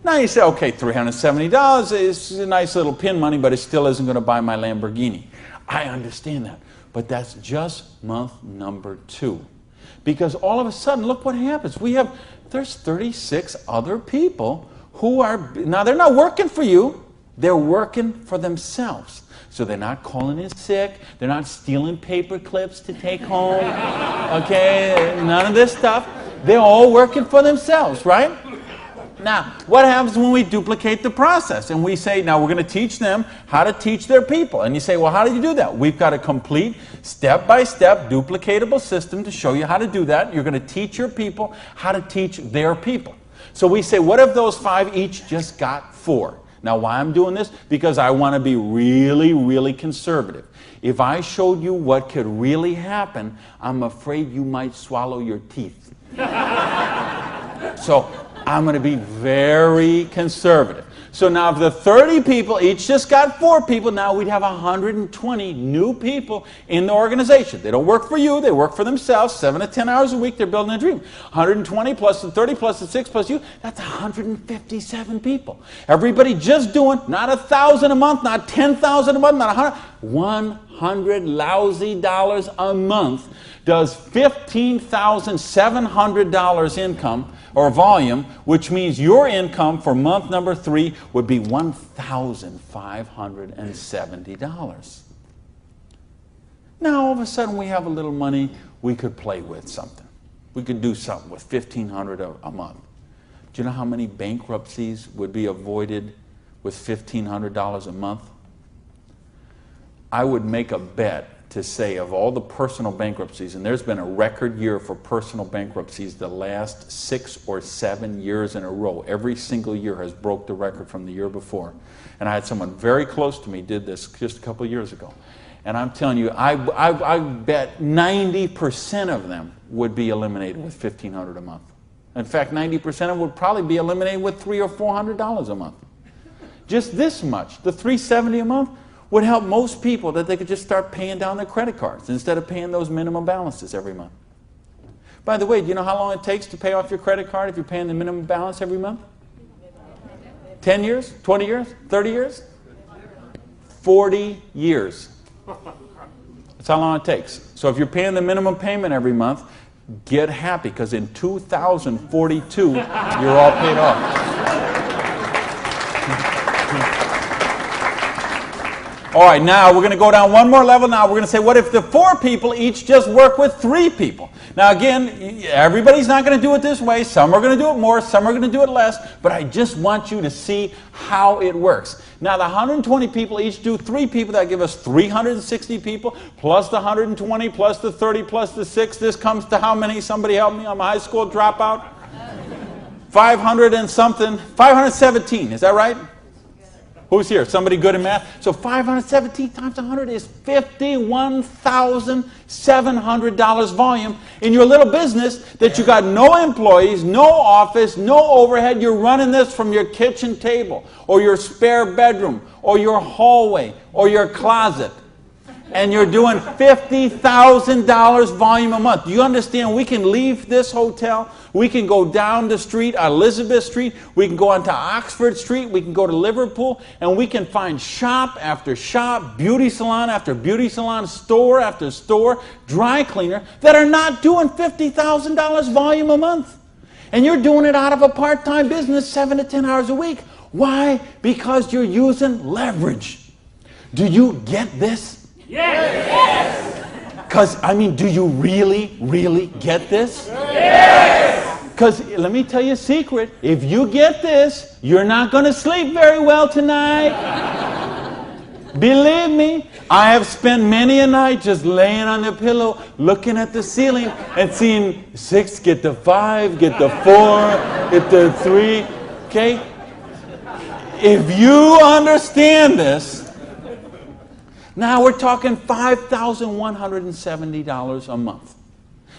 Now you say, okay, $370 is a nice little pin money, but it still isn't going to buy my Lamborghini. I understand that. But that's just month number 2. Because all of a sudden, look what happens. There's 36 other people who are, now they're not working for you, they're working for themselves. So they're not calling in sick, they're not stealing paper clips to take home, okay, none of this stuff. They're all working for themselves, right? Now, what happens when we duplicate the process? And we say, now we're going to teach them how to teach their people. And you say, well, how do you do that? We've got a complete step-by-step duplicatable system to show you how to do that. You're going to teach your people how to teach their people. So we say, what if those 5 each just got 4? Now, why I'm doing this? Because I want to be really, really conservative. If I showed you what could really happen, I'm afraid you might swallow your teeth. So I'm going to be very conservative. So now if the 30 people each just got 4 people, now we'd have 120 new people in the organization. They don't work for you, they work for themselves. 7 to 10 hours a week, they're building a dream. 120 plus the 30 plus the 6 plus you, that's 157 people. Everybody just doing not $1,000 a month, not $10,000 a month, not 100 lousy dollars a month does $15,700 income or volume, which means your income for month number 3 would be $1,570. Now all of a sudden we have a little money, we could play with something. We could do something with $1,500 a month. Do you know how many bankruptcies would be avoided with $1,500 a month? I would make a bet to say of all the personal bankruptcies, and there's been a record year for personal bankruptcies the last 6 or 7 years in a row. Every single year has broke the record from the year before. And I had someone very close to me did this just a couple of years ago. And I'm telling you, I bet 90% of them would be eliminated with $1,500 a month. In fact, 90% of them would probably be eliminated with $300 or $400 a month. Just this much, the $370 a month, would help most people that they could just start paying down their credit cards instead of paying those minimum balances every month. By the way, do you know how long it takes to pay off your credit card if you're paying the minimum balance every month? 10 years? 20 years? 30 years? 40 years. That's how long it takes. So if you're paying the minimum payment every month, get happy, because in 2042, you're all paid off. All right, now we're going to go down one more level. Now we're going to say, what if the 4 people each just work with 3 people? Now again, everybody's not going to do it this way. Some are going to do it more, some are going to do it less, but I just want you to see how it works. Now the 120 people each do 3 people. That give us 360 people, plus the 120, plus the 30, plus the 6. This comes to how many? Somebody help me. I'm a high school dropout. 500 and something. 517, is that right? Who's here? Somebody good in math? So 517 times 100 is $51,700 volume in your little business that you got no employees, no office, no overhead. You're running this from your kitchen table or your spare bedroom or your hallway or your closet. and you're doing $50,000 volume a month. Do you understand? We can leave this hotel. We can go down the street, Elizabeth Street. We can go onto Oxford Street. We can go to Liverpool, and we can find shop after shop, beauty salon after beauty salon, store after store, dry cleaner that are not doing $50,000 volume a month. And you're doing it out of a part-time business, 7 to 10 hours a week. Why? Because you're using leverage. Do you get this? Yes! Because, I mean, do you really, really get this? Yes! Because, let me tell you a secret. If you get this, you're not going to sleep very well tonight. Believe me, I have spent many a night just laying on the pillow, looking at the ceiling and seeing 6 get to 5, get to 4, get to 3. Okay? If you understand this, now we're talking $5,170 a month.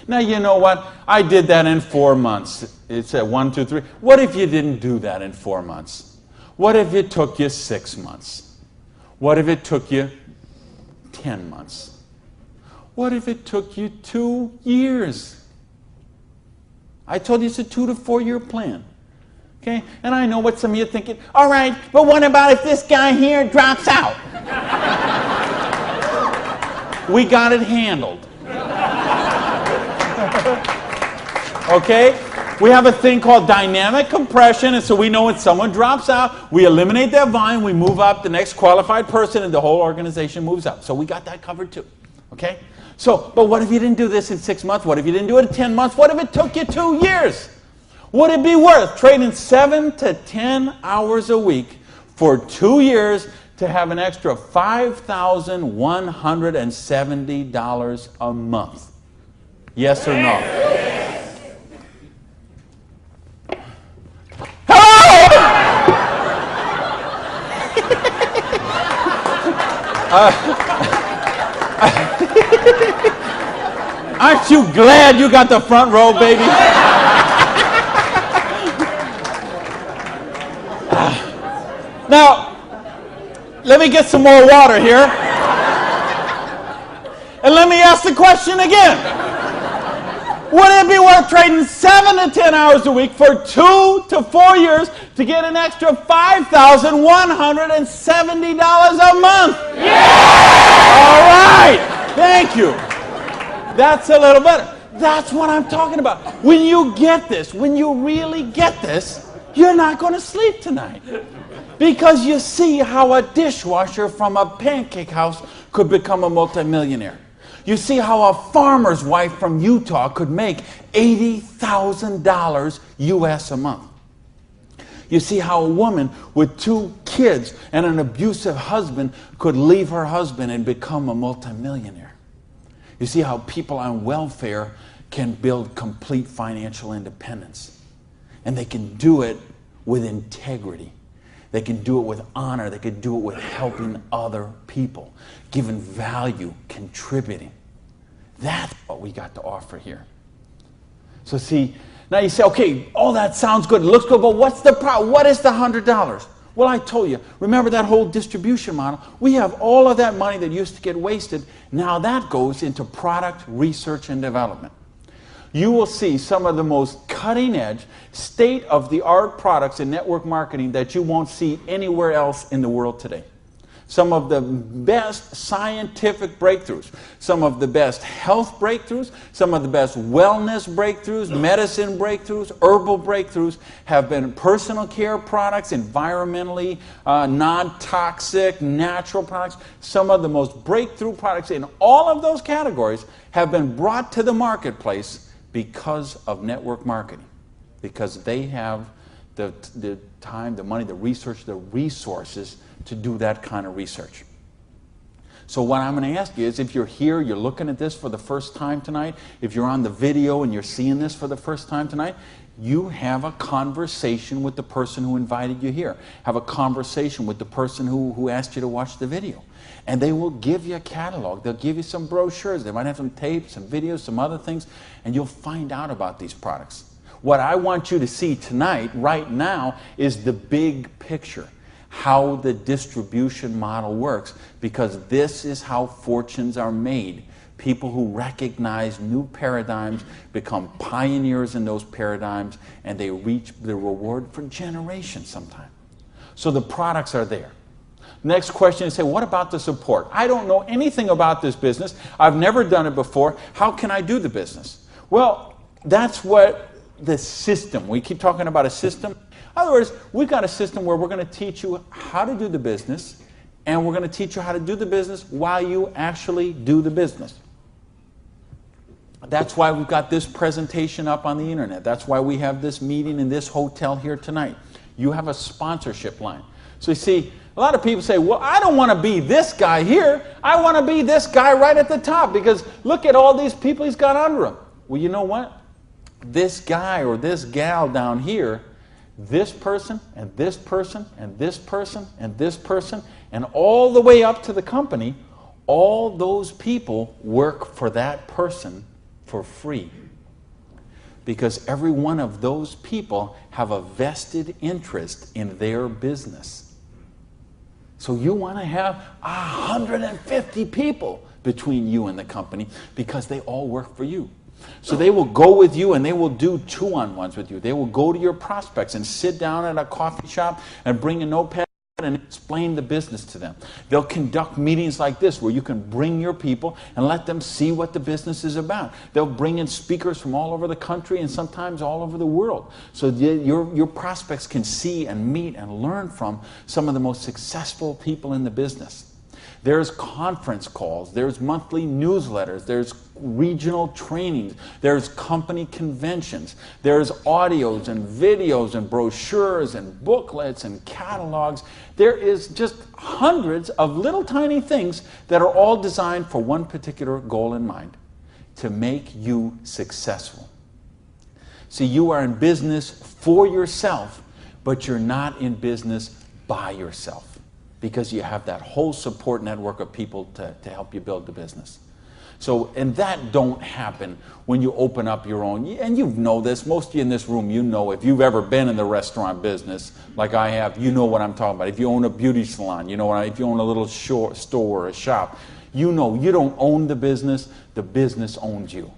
Now, you know what? I did that in 4 months. It said 1, 2, 3. What if you didn't do that in 4 months? What if it took you 6 months? What if it took you 10 months? What if it took you 2 years? I told you it's a 2 to 4 year plan. Okay? And I know what some of you are thinking. All right, but what about if this guy here drops out? We got it handled. Okay? We have a thing called dynamic compression, and so we know when someone drops out, we eliminate that volume, we move up the next qualified person, and the whole organization moves up. So we got that covered too. Okay? So, but what if you didn't do this in 6 months? What if you didn't do it in 10 months? What if it took you 2 years? Would it be worth trading 7 to 10 hours a week for 2 years to have an extra $5,170 a month? Yes or no? Aren't you glad you got the front row, baby? Now, let me get some more water here. And let me ask the question again. Would it be worth trading 7 to 10 hours a week for 2 to 4 years to get an extra $5,170 a month? Yeah! All right. Thank you. That's a little better. That's what I'm talking about. When you get this, when you really get this, you're not going to sleep tonight. Because you see how a dishwasher from a pancake house could become a multimillionaire. You see how a farmer's wife from Utah could make $80,000 US a month. You see how a woman with 2 kids and an abusive husband could leave her husband and become a multimillionaire. You see how people on welfare can build complete financial independence. And they can do it with integrity. They can do it with honor. They can do it with helping other people, giving value, contributing. That's what we got to offer here. So see, now you say, okay, all that sounds good, it looks good, but what's the problem? What is the $100? Well, I told you, remember that whole distribution model? We have all of that money that used to get wasted. Now that goes into product research and development. You will see some of the most cutting-edge, state-of-the-art products in network marketing that you won't see anywhere else in the world today. Some of the best scientific breakthroughs, some of the best health breakthroughs, some of the best wellness breakthroughs, medicine breakthroughs, herbal breakthroughs have been personal care products, environmentally non-toxic, natural products. Some of the most breakthrough products in all of those categories have been brought to the marketplace because of network marketing, because they have the time, the money, the research, the resources to do that kind of research. So what I'm going to ask you is, if you're here, you're looking at this for the first time tonight, if you're on the video and you're seeing this for the first time tonight, you have a conversation with the person who invited you here. Have a conversation with the person who asked you to watch the video. And they will give you a catalog. They'll give you some brochures. They might have some tapes, some videos, some other things, and you'll find out about these products. What I want you to see tonight, right now, is the big picture. how the distribution model works, because this is how fortunes are made. People who recognize new paradigms become pioneers in those paradigms, and they reach the reward for generations sometimes. So the products are there. Next question is, say, what about the support? I don't know anything about this business. I've never done it before. How can I do the business? Well, that's what the system, we keep talking about a system. In other words, we've got a system where we're going to teach you how to do the business, and we're going to teach you how to do the business while you actually do the business. That's why we've got this presentation up on the internet. That's why we have this meeting in this hotel here tonight. You have a sponsorship line. So you see, a lot of people say, well, I don't want to be this guy here. I want to be this guy right at the top, because look at all these people he's got under him. Well, you know what? This guy or this gal down here, this person and this person and this person and this person, and all the way up to the company, all those people work for that person for free. Because every one of those people have a vested interest in their business. So you want to have 150 people between you and the company, because they all work for you. So they will go with you and they will do two-on-ones with you. They will go to your prospects and sit down at a coffee shop and bring a notepad and explain the business to them. They'll conduct meetings like this where you can bring your people and let them see what the business is about. They'll bring in speakers from all over the country and sometimes all over the world. So your prospects can see and meet and learn from some of the most successful people in the business. There's conference calls, there's monthly newsletters, there's regional trainings, there's company conventions, there's audios and videos and brochures and booklets and catalogs. There is just hundreds of little tiny things that are all designed for one particular goal in mind: to make you successful. See, you are in business for yourself, but you're not in business by yourself, because you have that whole support network of people to help you build the business. So, and that don't happen when you open up your own, and you know this, most of you in this room, you know, if you've ever been in the restaurant business, like I have, you know what I'm talking about. If you own a beauty salon, you know if you own a little store or a shop, you know you don't own the business owns you.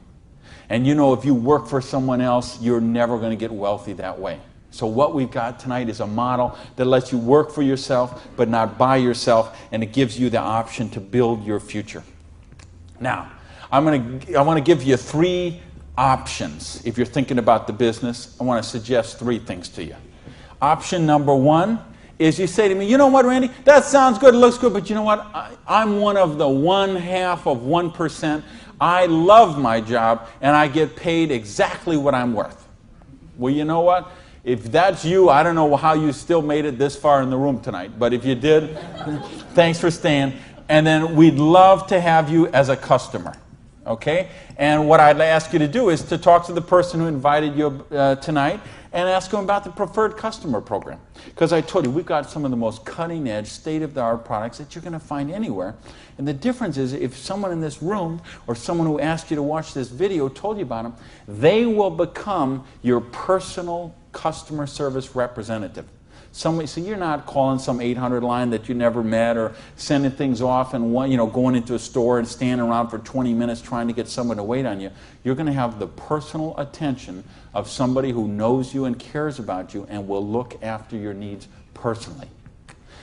And you know if you work for someone else, you're never going to get wealthy that way. So what we've got tonight is a model that lets you work for yourself, but not by yourself, and it gives you the option to build your future. Now, I want to give you 3 options. If you're thinking about the business, I want to suggest 3 things to you. Option number 1 is you say to me, you know what, Randy, that sounds good, it looks good, but you know what, I'm one of the 1/2 of 1%. I love my job, and I get paid exactly what I'm worth. Well, you know what? If that's you, I don't know how you still made it this far in the room tonight, but if you did, thanks for staying. And then we'd love to have you as a customer, okay? And what I'd ask you to do is to talk to the person who invited you tonight and ask them about the preferred customer program. Because I told you, we've got some of the most cutting-edge, state-of-the-art products that you're going to find anywhere. And the difference is, if someone in this room or someone who asked you to watch this video told you about them, they will become your personal customer service representative. So you're not calling some 800 line that you never met, or sending things off and going into a store and standing around for 20 minutes trying to get someone to wait on you. You're going to have the personal attention of somebody who knows you and cares about you and will look after your needs personally.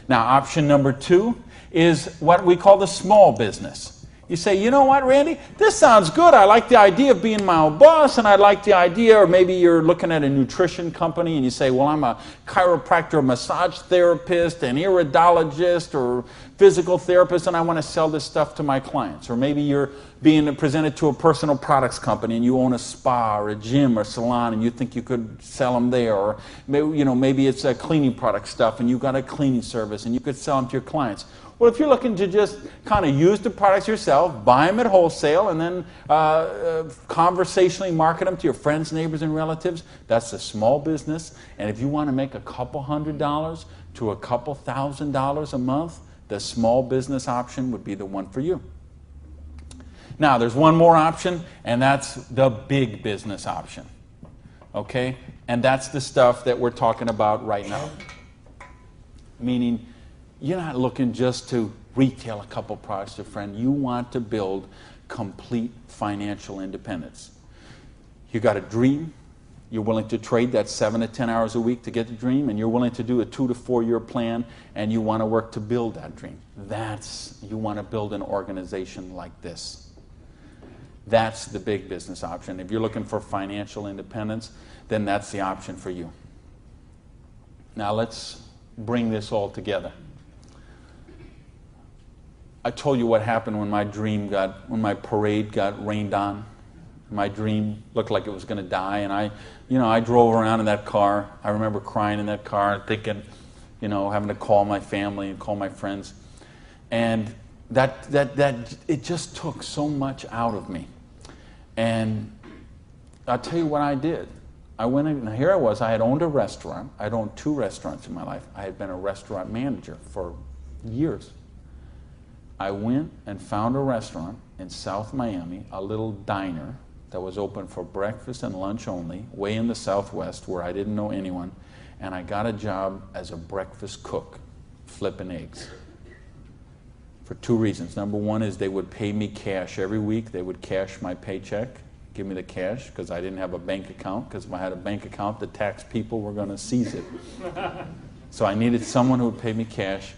Now, option number 2 is what we call the small business. You say, you know what, Randy, this sounds good. I like the idea of being my own boss, and I like the idea, or maybe you're looking at a nutrition company and you say, well, I'm a chiropractor, massage therapist, an iridologist, or physical therapist, and I want to sell this stuff to my clients. Or maybe you're being presented to a personal products company and you own a spa or a gym or salon and you think you could sell them there. Or maybe it's a cleaning product stuff and you've got a cleaning service and you could sell them to your clients. Well, if you're looking to just kind of use the products yourself, buy them at wholesale, and then conversationally market them to your friends, neighbors, and relatives, that's a small business. And if you want to make a couple $100 to a couple $1,000 a month, the small business option would be the one for you. Now, there's one more option, and that's the big business option. Okay? And that's the stuff that we're talking about right now. Meaning, you're not looking just to retail a couple products to a friend. You want to build complete financial independence. You got a dream. You're willing to trade that 7 to 10 hours a week to get the dream, and you're willing to do a 2 to 4 year plan, and you want to work to build that dream. You want to build an organization like this. That's the big business option. If you're looking for financial independence, then that's the option for you. Now let's bring this all together. I told you what happened when when my parade got rained on. My dream looked like it was going to die, and I drove around in that car. I remember crying in that car, thinking, having to call my family and call my friends, and that it just took so much out of me. And I'll tell you what I did. I went in, and here I was. I had owned a restaurant. I'd owned 2 restaurants in my life. I had been a restaurant manager for years. I went and found a restaurant in South Miami, a little diner that was open for breakfast and lunch only, way in the Southwest where I didn't know anyone, and I got a job as a breakfast cook, flipping eggs. For 2 reasons. Number one is they would pay me cash every week. They would cash my paycheck, give me the cash, because I didn't have a bank account, because if I had a bank account, the tax people were going to seize it. So I needed someone who would pay me cash,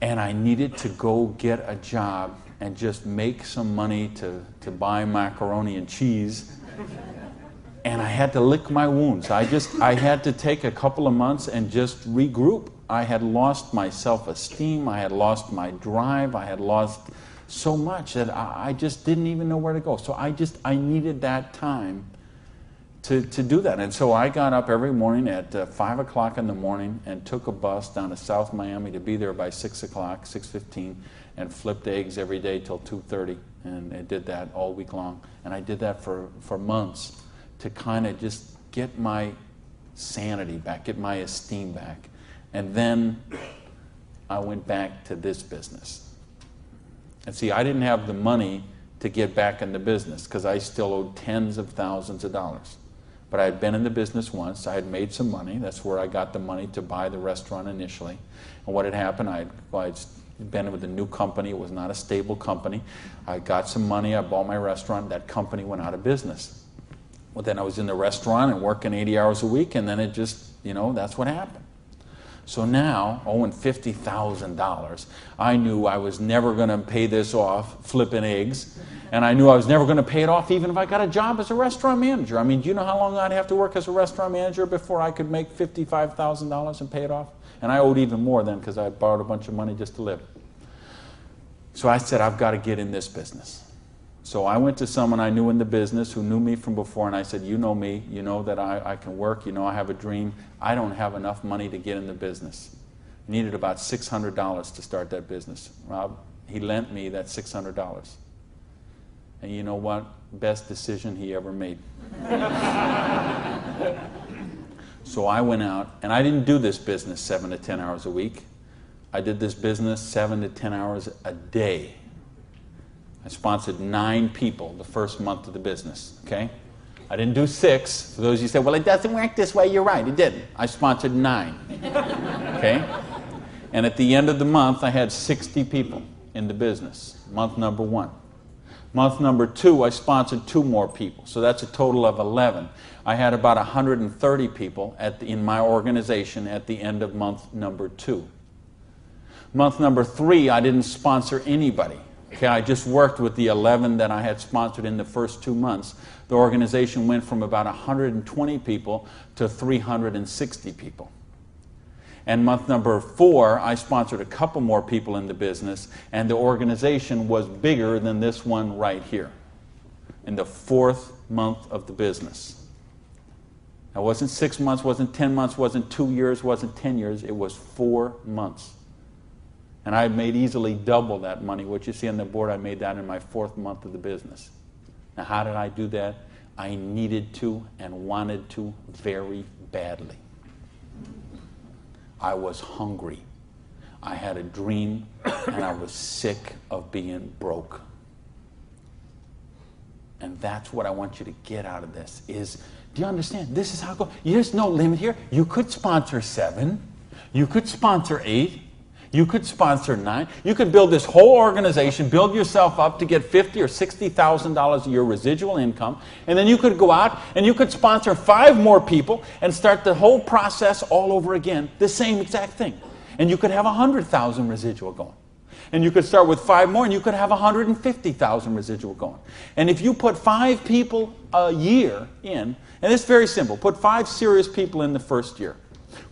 and I needed to go get a job and just make some money to buy macaroni and cheese. And I had to lick my wounds. I had to take a couple of months and just regroup. I had lost my self-esteem. I had lost my drive. I had lost so much that I just didn't even know where to go. So I needed that time to do that. And so I got up every morning at 5 o'clock in the morning and took a bus down to South Miami to be there by 6 o'clock, 6:15, and flipped eggs every day till 2:30. And I did that all week long. And I did that for months to kind of just get my sanity back, get my esteem back. And then I went back to this business. And see, I didn't have the money to get back in the business because I still owed tens of thousands of dollars. But I had been in the business once. I had made some money. That's where I got the money to buy the restaurant initially. And what had happened, I'd been with a new company. It was not a stable company. I got some money. I bought my restaurant. That company went out of business. Well, then I was in the restaurant and working 80 hours a week, and then it just, that's what happened. So now, owing $50,000, I knew I was never going to pay this off flipping eggs, and I knew I was never going to pay it off even if I got a job as a restaurant manager. I mean, do you know how long I'd have to work as a restaurant manager before I could make $55,000 and pay it off? And I owed even more then because I had borrowed a bunch of money just to live. So I said, I've got to get in this business. So I went to someone I knew in the business who knew me from before, and I said, you know me, you know that I can work, you know I have a dream. I don't have enough money to get in the business. I needed about $600 to start that business. Rob, he lent me that $600. And you know what? Best decision he ever made. So I went out, and I didn't do this business 7 to 10 hours a week. I did this business 7 to 10 hours a day. I sponsored 9 people the first month of the business, okay? I didn't do 6. For those of you who say, well, it doesn't work this way, you're right, it didn't. I sponsored 9, okay? And at the end of the month, I had 60 people in the business, month number 1. Month number 2, I sponsored 2 more people, so that's a total of 11. I had about 130 people in my organization at the end of month number 2. Month number 3, I didn't sponsor anybody. Okay, I just worked with the 11 that I had sponsored in the first 2 months. The organization went from about 120 people to 360 people. And month number 4, I sponsored a couple more people in the business, and the organization was bigger than this one right here in the 4th month of the business. Now, it wasn't 6 months, wasn't 10 months, wasn't 2 years, wasn't 10 years. It was 4 months. And I made easily double that money. What you see on the board, I made that in my 4th month of the business. Now, how did I do that? I needed to and wanted to very badly. I was hungry. I had a dream, and I was sick of being broke. And that's what I want you to get out of this is, do you understand? This is how it goes. There's no limit here. You could sponsor 7. You could sponsor 8. You could sponsor 9. You could build this whole organization, build yourself up to get $50,000 or $60,000 a year residual income, and then you could go out and you could sponsor 5 more people and start the whole process all over again, the same exact thing. And you could have 100,000 residual going. And you could start with 5 more and you could have 150,000 residual going. And if you put 5 people a year in, and it's very simple, put 5 serious people in the first year,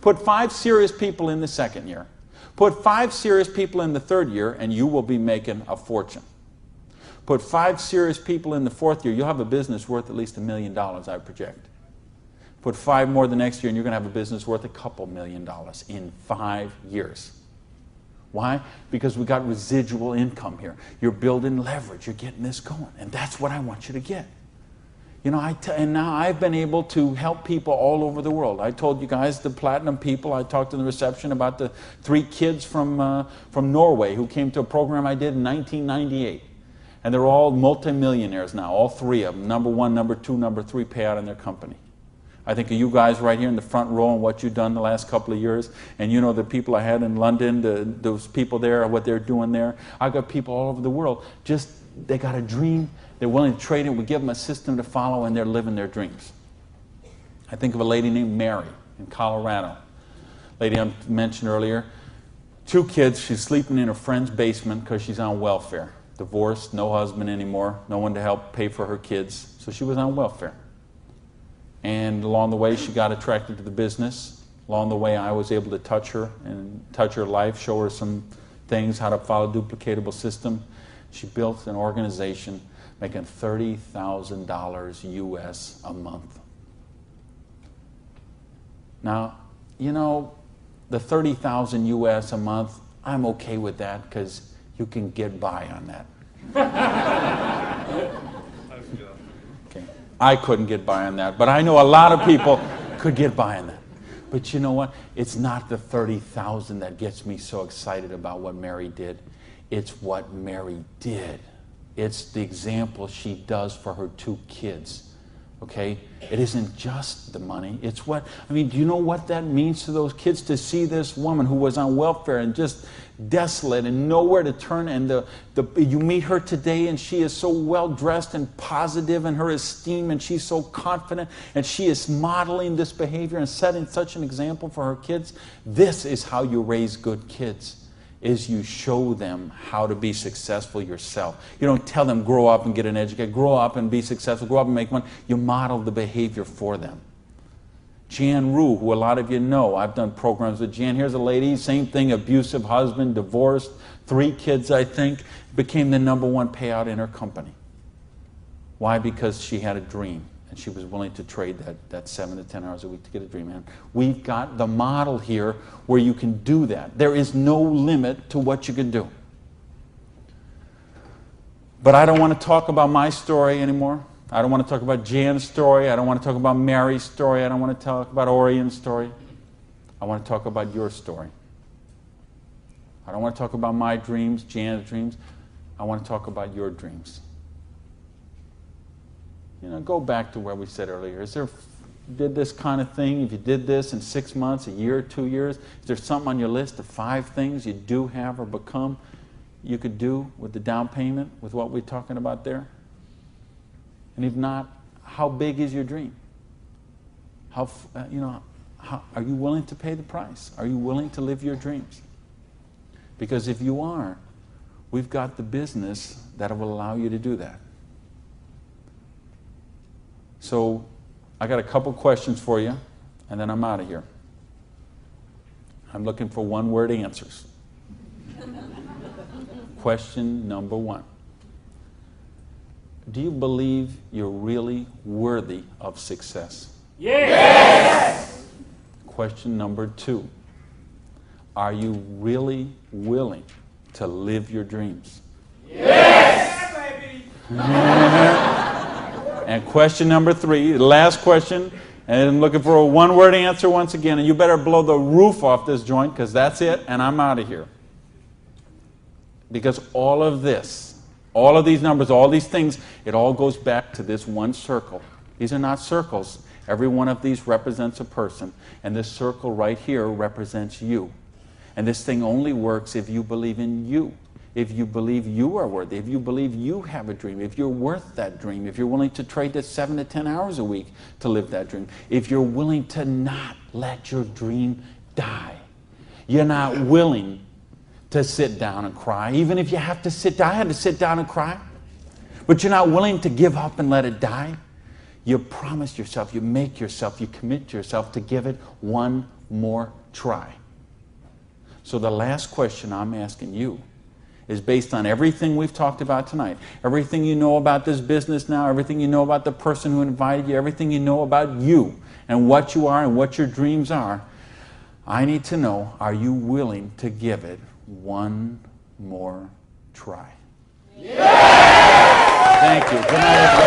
put 5 serious people in the second year, put 5 serious people in the third year, and you will be making a fortune. Put 5 serious people in the fourth year, you'll have a business worth at least $1 million, I project. Put 5 more the next year, and you're going to have a business worth a couple $1 million in 5 years. Why? Because we got residual income here. You're building leverage. You're getting this going. And that's what I want you to get. You know, and now I've been able to help people all over the world. I told you guys, the platinum people, I talked in the reception about the 3 kids from Norway who came to a program I did in 1998. And they're all multimillionaires now, all 3 of them. Number 1, number 2, number 3 payout in their company. I think of you guys right here in the front row and what you've done the last couple of years. And you know the people I had in London, those people there, what they're doing there. I've got people all over the world. Just, they got a dream. They're willing to trade it. We give them a system to follow, and they're living their dreams. I think of a lady named Mary in Colorado. Lady I mentioned earlier. 2 kids. She's sleeping in her friend's basement because she's on welfare. Divorced, no husband anymore, no one to help pay for her kids. So she was on welfare. And along the way, she got attracted to the business. Along the way, I was able to touch her and touch her life, show her some things, how to follow a duplicatable system. She built an organization making $30,000 US a month. Now, you know, the $30,000 US a month, I'm okay with that because you can get by on that. Okay. I couldn't get by on that, but I know a lot of people could get by on that. But you know what? It's not the $30,000 that gets me so excited about what Mary did. It's what Mary did. It's the example she does for her 2 kids. Okay? It isn't just the money. It's what, I mean, do you know what that means to those kids to see this woman who was on welfare and just desolate and nowhere to turn, and you meet her today and she is so well dressed and positive in her esteem and she's so confident and she is modeling this behavior and setting such an example for her kids. This is how you raise good kids. Is you show them how to be successful yourself. You don't tell them grow up and get an education, grow up and be successful, grow up and make money. You model the behavior for them. Jan Rue, who a lot of you know, I've done programs with Jan. Here's a lady, same thing, abusive husband, divorced, 3 kids I think, became the #1 payout in her company. Why? Because she had a dream. And she was willing to trade that 7 to 10 hours a week to get a dream. And we've got the model here where you can do that. There is no limit to what you can do. But I don't want to talk about my story anymore. I don't want to talk about Jan's story. I don't want to talk about Mary's story. I don't want to talk about Orion's story. I want to talk about your story. I don't want to talk about my dreams, Jan's dreams. I want to talk about your dreams. You know, go back to where we said earlier. Did this kind of thing, if you did this in 6 months, a year, 2 years, is there something on your list of 5 things you do have or become you could do with the down payment, with what we're talking about there? And if not, how big is your dream? How are you willing to pay the price? Are you willing to live your dreams? Because if you are, we've got the business that will allow you to do that. So I got a couple questions for you, and then I'm out of here. I'm looking for 1-word answers. Question number 1. Do you believe you're really worthy of success? Yes! Question number 2. Are you really willing to live your dreams? Yes! Yeah, baby! And question number 3, the last question, and I'm looking for a 1-word answer once again, and you better blow the roof off this joint because that's it, and I'm out of here. Because all of this, all of these numbers, all these things, it all goes back to this one circle. These are not circles. Every one of these represents a person, and this circle right here represents you. And this thing only works if you believe in you. If you believe you are worthy, if you believe you have a dream, if you're worth that dream, if you're willing to trade that 7 to 10 hours a week to live that dream, if you're willing to not let your dream die. You're not willing to sit down and cry, even if you have to sit down. I had to sit down and cry. But you're not willing to give up and let it die. You promise yourself, you make yourself, you commit yourself to give it one more try. So the last question I'm asking you is based on everything we've talked about tonight, everything you know about this business now, everything you know about the person who invited you, everything you know about you and what you are and what your dreams are. I need to know, are you willing to give it one more try? Yeah! Thank you. Good night, everybody.